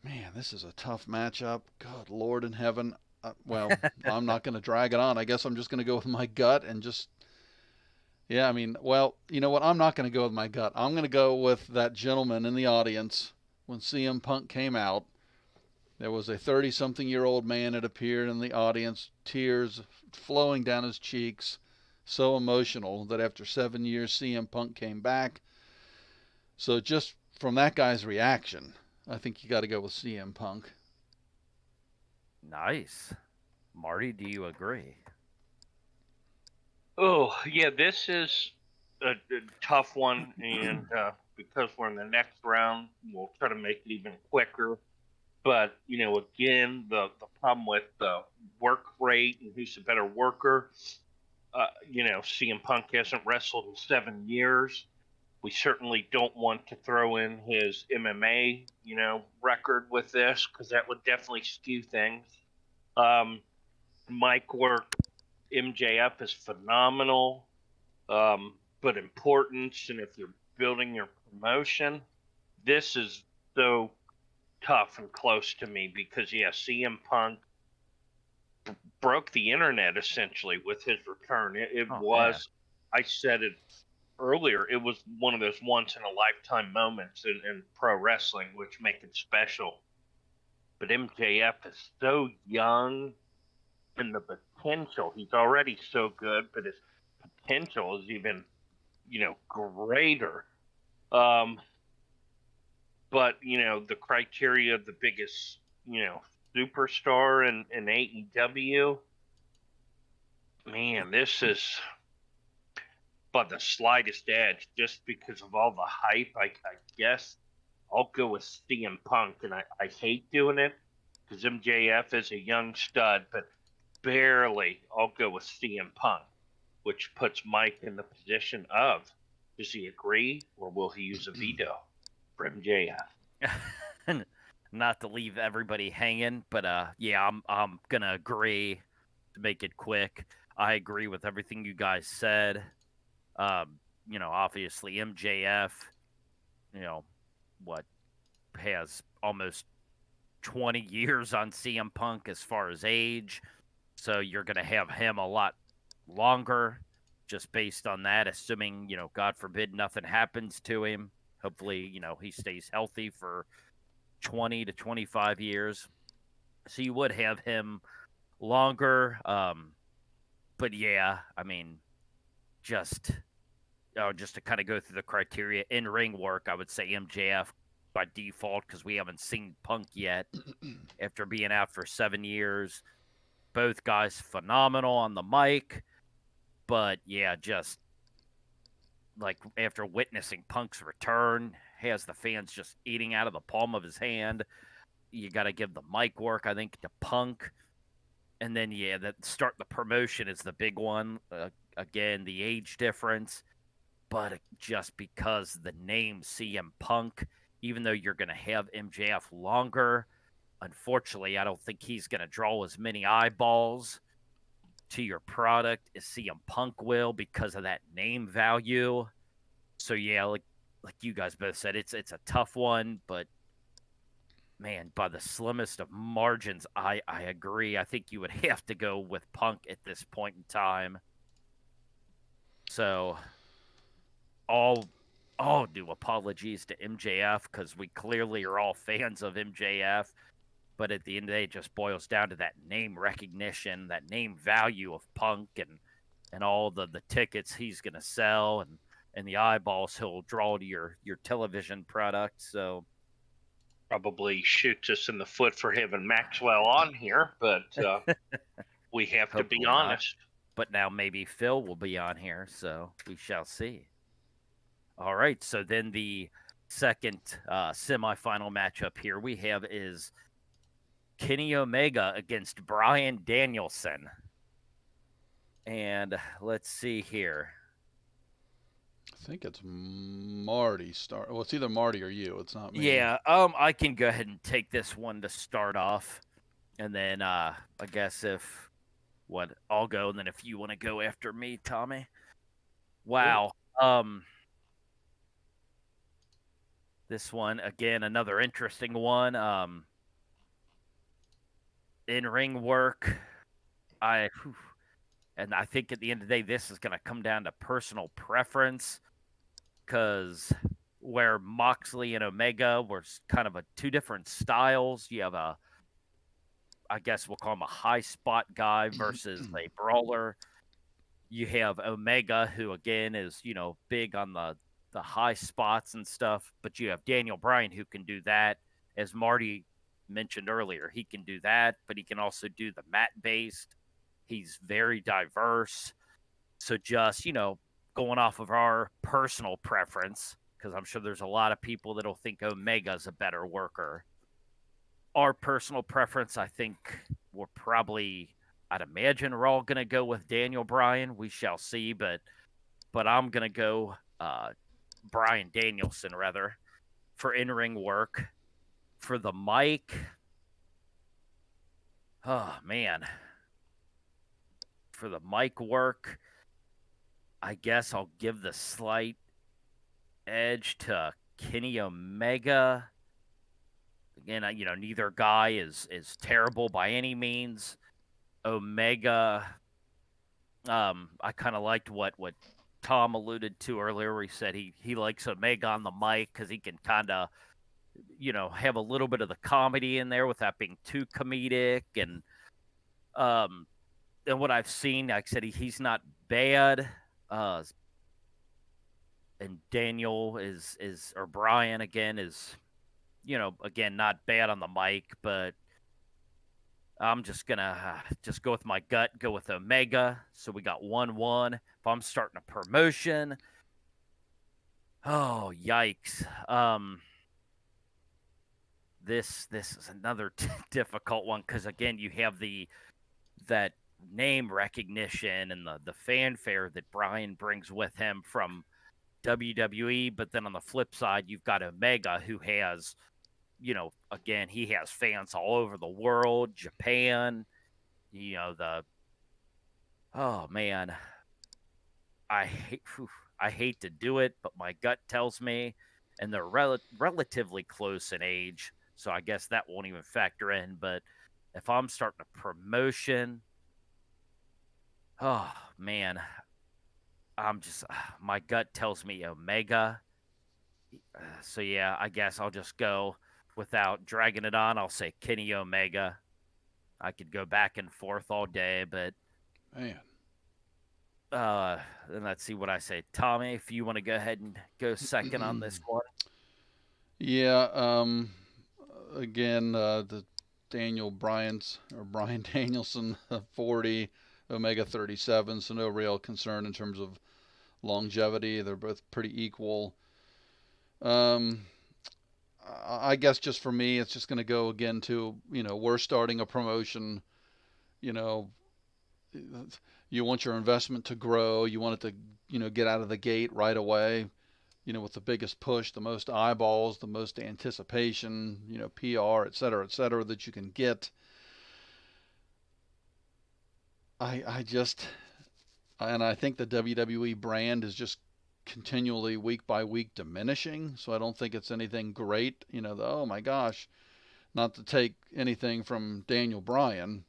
man, this is a tough matchup. God, Lord in heaven. Well, I'm not going to drag it on. I guess I'm just going to go with my gut and just, yeah, I mean, well, you know what? I'm not going to go with my gut. I'm going to go with that gentleman in the audience when CM Punk came out. There was a 30-something-year-old man that appeared in the audience, tears flowing down his cheeks, so emotional that after 7 years, CM Punk came back. So just from that guy's reaction, I think you got to go with CM Punk. Nice. Marty, do you agree? Oh, yeah, this is a tough one, and because we're in the next round, we'll try to make it even quicker. But, again, the problem with the work rate and who's a better worker, CM Punk hasn't wrestled in 7 years. We certainly don't want to throw in his MMA, record with this because that would definitely skew things. Mic work, MJF is phenomenal, but importance, and if you're building your promotion, this is so tough and close to me because, yeah, CM Punk broke the internet essentially with his return. It was, I said it earlier, it was one of those once in a lifetime moments in pro wrestling, which make it special. But MJF is so young, and the potential, he's already so good, but his potential is even, greater. Um, but, the criteria of the biggest, superstar in AEW, man, this is by the slightest edge just because of all the hype. I guess I'll go with CM Punk, and I hate doing it because MJF is a young stud, but barely I'll go with CM Punk, which puts Mike in the position of, does he agree or will he use a veto for MJF? Not to leave everybody hanging, but yeah, I'm gonna agree to make it quick. I agree with everything you guys said. Obviously MJF, what has almost 20 years on CM Punk as far as age. So you're going to have him a lot longer just based on that, assuming, God forbid nothing happens to him. Hopefully, he stays healthy for 20 to 25 years. So you would have him longer. but yeah, I mean, just just to kind of go through the criteria in ring work, I would say MJF by default because we haven't seen Punk yet after being out for 7 years. Both guys phenomenal on the mic, but yeah, just like after witnessing Punk's return, has the fans just eating out of the palm of his hand. You got to give the mic work, I think, to Punk. And then, yeah, that start the promotion is the big one. Again, the age difference, but just because the name CM Punk, even though you're going to have MJF longer, unfortunately, I don't think he's going to draw as many eyeballs to your product as CM Punk will because of that name value. So yeah, like you guys both said, it's a tough one, but man, by the slimmest of margins, I agree. I think you would have to go with Punk at this point in time. So all all due apologies to MJF because we clearly are all fans of MJF. But at the end of the day, it just boils down to that name recognition, that name value of Punk, and all the tickets he's going to sell, and the eyeballs he'll draw to your television product. So Probably shoots us in the foot for having Maxwell on here, but we have to be hopefully not. honest. But now maybe Phil will be on here, so we shall see. All right, so then the second semifinal matchup here we have is Kenny Omega against Bryan Danielson. And let's see here. I think it's Marty start. Well, it's either Marty or you. It's not me. Yeah, I can go ahead and take this one to start off. And then I guess if what I'll go, and then if you want to go after me, Tommy. Wow. This one again, another interesting one. In ring work, and I think at the end of the day, this is going to come down to personal preference, because where Moxley and Omega were kind of two different styles. You have I guess we'll call him a high spot guy versus a brawler. You have Omega, who again is big on the high spots and stuff, but you have Daniel Bryan who can do that. As Marty mentioned earlier, he can do that, but he can also do the mat based. He's very diverse. So just going off of our personal preference, because I'm sure there's a lot of people that'll think Omega's a better worker. Our personal preference, I think we're probably, I'd imagine we're all going to go with Daniel Bryan. We shall see, but I'm going to go Bryan Danielson, rather, for in-ring work. For the mic, oh, man. For the mic work, I guess I'll give the slight edge to Kenny Omega. Again, neither guy is terrible by any means. Omega, I kind of liked what Tom alluded to earlier, where he said he likes Omega on the mic because he can kind of have a little bit of the comedy in there without being too comedic, and what I've seen, like I said, he's not bad. And Daniel or Bryan again is again, not bad on the mic, but I'm just gonna just go with my gut, go with Omega. So we got 1-1. If I'm starting a promotion, oh yikes! This is another difficult one because again, you have that name recognition and the fanfare that Bryan brings with him from WWE, but then on the flip side, you've got Omega, who has again, he has fans all over the world, Japan, oh man, I hate to do it, but my gut tells me, and they're relatively close in age, so I guess that won't even factor in. But if I'm starting a promotion, oh man, I'm just my gut tells me Omega. So yeah, I guess I'll just go without dragging it on. I'll say Kenny Omega. I could go back and forth all day, but Man, And let's see what I say. Tommy, if you want to go ahead and go second on this one. Yeah. Again, the Bryan Danielson 40, Omega 37, so no real concern in terms of longevity. They're both pretty equal. I guess just for me, it's just going to go again to, we're starting a promotion. You know, you want your investment to grow. You want it to, get out of the gate right away. With the biggest push, the most eyeballs, the most anticipation, PR, et cetera, that you can get. I just, and I think the WWE brand is just continually week by week diminishing. So I don't think it's anything great. Oh my gosh, not to take anything from Daniel Bryan,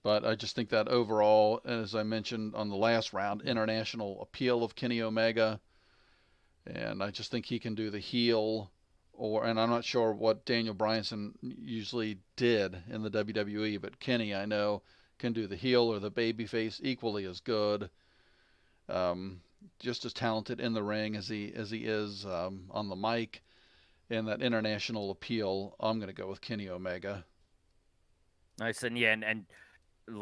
but I just think that overall, as I mentioned on the last round, international appeal of Kenny Omega, and I just think he can do the heel, and I'm not sure what Daniel Bryanson usually did in the WWE, but Kenny, I know, can do the heel or the babyface equally as good. Just as talented in the ring as he is on the mic, and that international appeal. I'm going to go with Kenny Omega. Nice. And yeah, and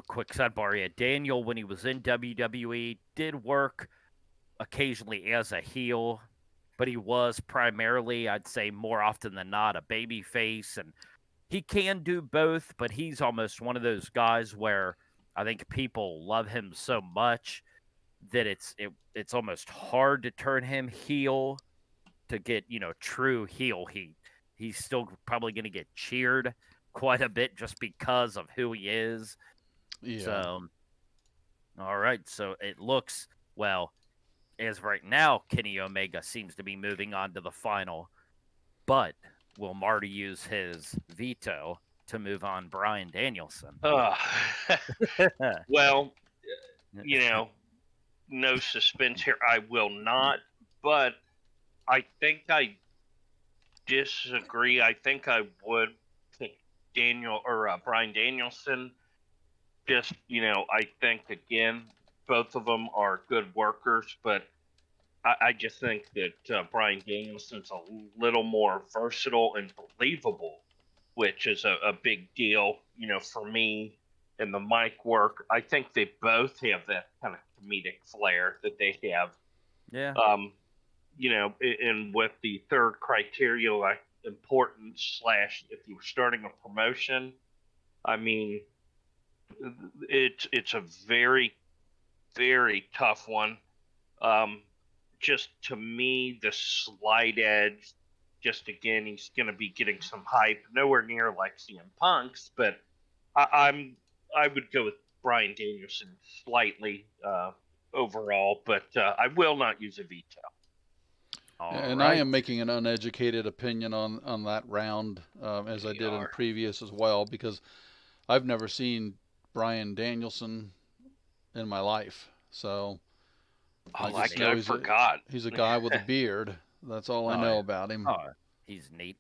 quick sidebar, yeah, Daniel, when he was in WWE, did work occasionally as a heel, but he was primarily, I'd say more often than not, a baby face. And he can do both, but he's almost one of those guys where I think people love him so much that it's almost hard to turn him heel to get, true heel heat. He's still probably going to get cheered quite a bit just because of who he is. Yeah. So, all right. So it looks, well, as right now, Kenny Omega seems to be moving on to the final. But will Marty use his veto to move on Bryan Danielson? Well, no suspense here. I will not, but I think I disagree. I think I would pick Bryan Danielson. Just, I think, again, both of them are good workers, but I just think that Bryan Danielson's a little more versatile and believable, which is a big deal, for me. And the mic work, I think they both have that kind of comedic flair that they have. Yeah. And with the third criteria, like importance / if you were starting a promotion, I mean, it's a very, very tough one. Just to me, the slight edge, just again, he's going to be getting some hype, nowhere near like CM Punk's, but I would go with Bryan Danielson slightly overall, but I will not use a veto. And I am making an uneducated opinion on that round, as I did in previous as well, because I've never seen Bryan Danielson in my life. So I just know he's a guy with a beard. That's all I know about him. Oh, he's neat.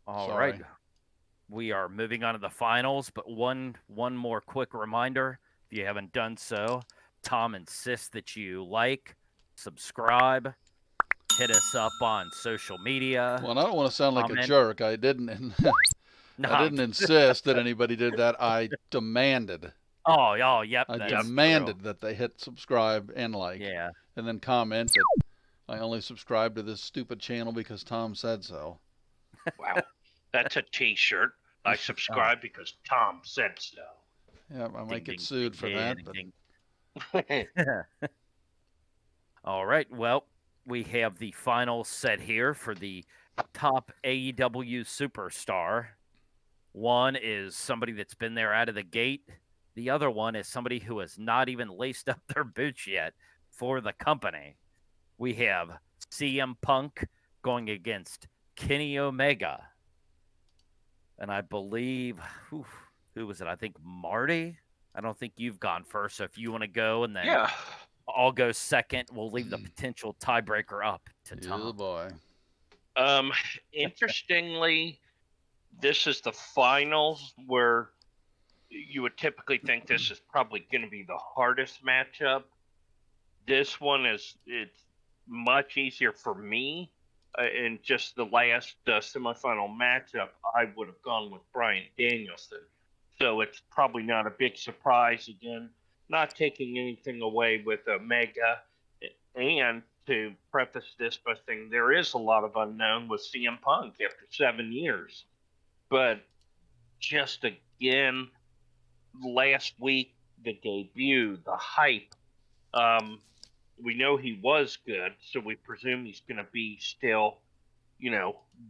All right. We are moving on to the finals, but one more quick reminder, if you haven't done so, Tom insists that you like, subscribe, hit us up on social media. Well, I don't want to sound like a jerk. I didn't insist that anybody did that. I demanded. Oh, yep. I demanded that they hit subscribe and like. Yeah. And then comment that I only subscribe to this stupid channel because Tom said so. Wow. That's a t-shirt. I subscribe because Tom said so. Yeah, I might get sued for that. But... All right. Well, we have the final set here for the top AEW superstar. One is somebody that's been there out of the gate. The other one is somebody who has not even laced up their boots yet for the company. We have CM Punk going against Kenny Omega. And I believe, who was it? I think Marty? I don't think you've gone first. So if you want to go and then I'll go second, we'll leave the potential tiebreaker up to Tom. Oh, boy. Interestingly, this is the finals where you would typically think this is probably going to be the hardest matchup. This one it's much easier for me. In just the last semifinal matchup, I would have gone with Bryan Danielson. So it's probably not a big surprise. Again, not taking anything away with Omega. And to preface this by saying there is a lot of unknown with CM Punk after 7 years. But just again, last week, the debut, the hype. Um, we know he was good, so we presume he's going to be still,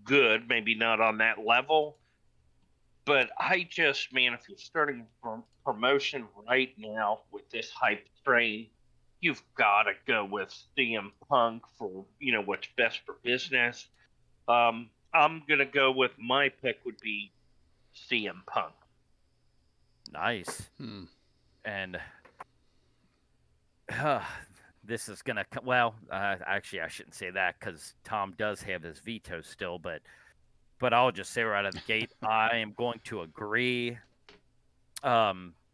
good. Maybe not on that level, but I just, man, if you're starting from promotion right now with this hype train, you've got to go with CM Punk for what's best for business. I'm gonna go with my pick would be CM Punk. Nice. Hmm. And this is gonna actually I shouldn't say that because Tom does have his veto still, but I'll just say right out of the gate I am going to agree.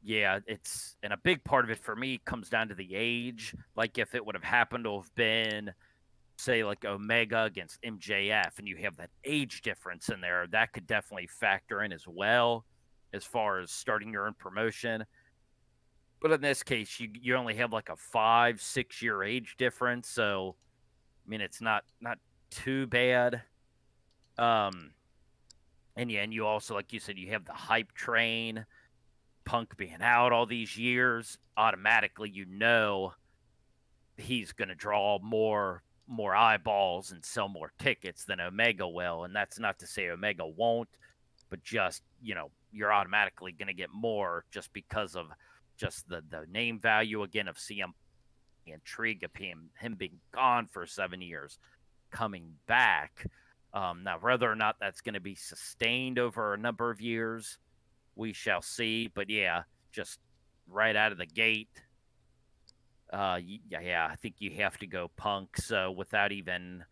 Yeah, and a big part of it for me comes down to the age. Like if it would have happened to have been, say, like Omega against MJF, and you have that age difference in there, that could definitely factor in as well, as far as starting your own promotion. But in this case, you only have like a 5-6 year age difference, so I mean it's not too bad. Um, and yeah, and you also, like you said, you have the hype train. Punk being out all these years, automatically he's going to draw more eyeballs and sell more tickets than Omega will, and that's not to say Omega won't, but just, you're automatically going to get more just because of just the name value again of CM, the intrigue of him being gone for 7 years, coming back. Now, whether or not that's going to be sustained over a number of years, we shall see. But yeah, just right out of the gate, yeah, I think you have to go Punk. So without even,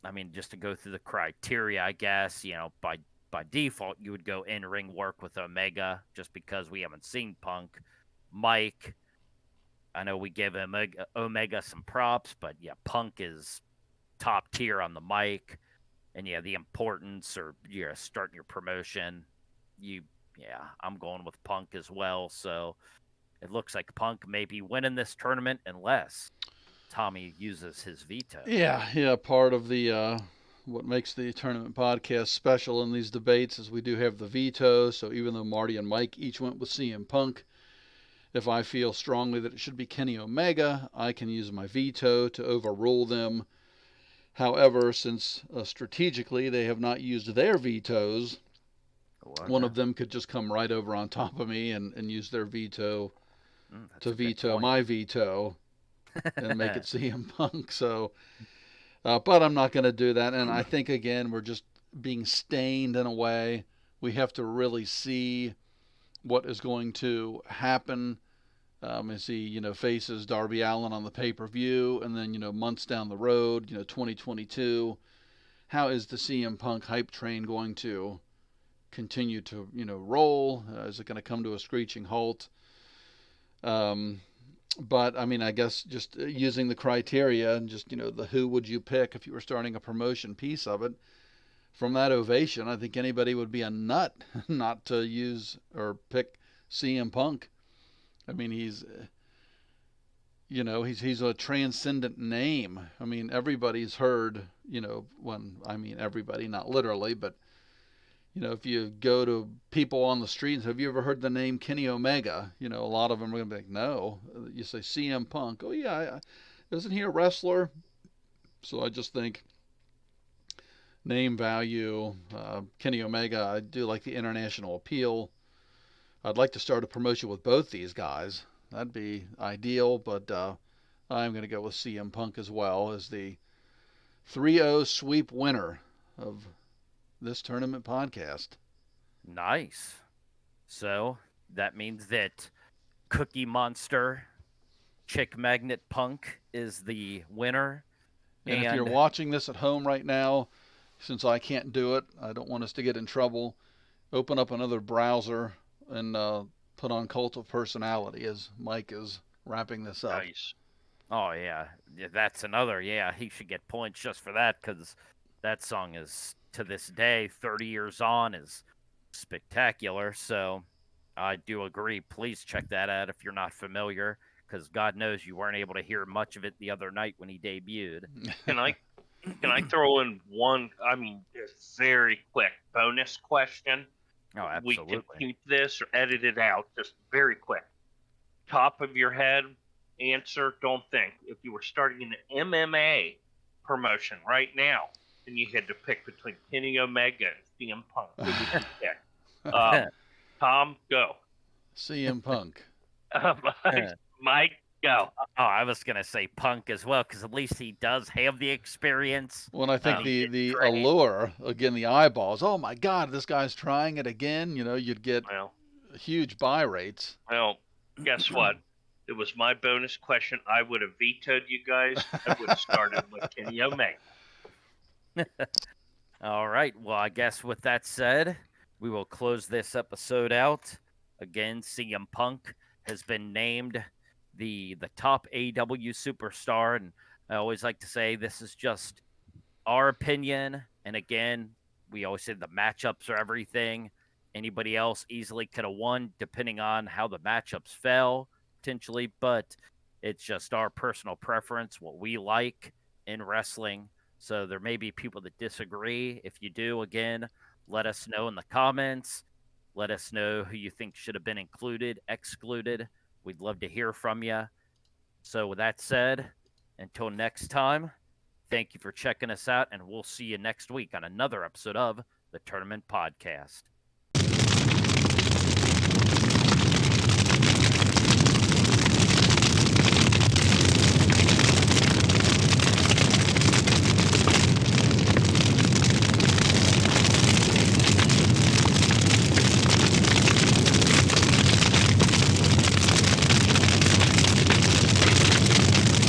I mean, just to go through the criteria, I guess, by default, you would go in ring work with Omega just because we haven't seen Punk. Mike, I know we give Omega some props, but yeah, Punk is top tier on the mic. And yeah, the importance or starting your promotion, I'm going with Punk as well. So it looks like Punk may be winning this tournament unless Tommy uses his veto. Yeah. Part of the what makes the tournament podcast special in these debates is we do have the veto. So even though Marty and Mike each went with CM Punk, if I feel strongly that it should be Kenny Omega, I can use my veto to overrule them. However, since strategically they have not used their vetoes, one of them could just come right over on top of me and use their veto to veto my veto and make it CM Punk. So, but I'm not going to do that. And I think, again, we're just being stained in a way. We have to really see what is going to happen as he, faces Darby Allin on the pay-per-view, and then, months down the road, 2022, how is the CM Punk hype train going to continue to, roll? Is it going to come to a screeching halt? But I mean, I guess just using the criteria and just, the who would you pick if you were starting a promotion piece of it. From that ovation, I think anybody would be a nut not to use or pick CM Punk. I mean, he's a transcendent name. I mean, everybody's heard, everybody, not literally, but if you go to people on the streets, have you ever heard the name Kenny Omega? A lot of them are going to be like, no. You say CM Punk. Oh, yeah, isn't he a wrestler? So I just think name value, Kenny Omega, I do like the international appeal. I'd like to start a promotion with both these guys. That'd be ideal, but I'm going to go with CM Punk as well as the 3-0 sweep winner of this tournament podcast. Nice. So that means that Cookie Monster Chick Magnet Punk is the winner. And if you're watching this at home right now, since I can't do it, I don't want us to get in trouble, open up another browser and put on Cult of Personality as Mike is wrapping this up. Nice. Oh yeah, that's another. Yeah, he should get points just for that because that song is to this day, 30 years on, is spectacular. So I do agree. Please check that out if you're not familiar, because God knows you weren't able to hear much of it the other night when he debuted. Can I throw in one? I mean, a very quick bonus question. Oh, We can absolutely. keep this or edit it out. Just very quick. Top of your head answer. Don't think. If you were starting an MMA promotion right now, and you had to pick between Kenny Omega and CM Punk, who would you pick? Tom, go. CM Punk. Mike, go. Oh, I was gonna say Punk as well, because at least he does have the experience. Well, and I think And he did the train. allure, again, the eyeballs. Oh my God, this guy's trying it again. You know, you'd get Well, huge buy rates. guess what? It was my bonus question. I would have vetoed you guys. I would have started with Kenny Omega. All right. Well, I guess with that said, we will close this episode out. Again, CM Punk has been named the top AEW superstar, and I always like to say this is just our opinion. And again, we always say the matchups are everything. Anybody else easily could have won, depending on how the matchups fell potentially, but it's just our personal preference, what we like in wrestling. So there may be people that disagree. If you do, again, let us know in the comments. Let us know who you think should have been included, excluded. We'd love to hear from you. So, with that said, until next time, thank you for checking us out, and we'll see you next week on another episode of the Tournament Podcast.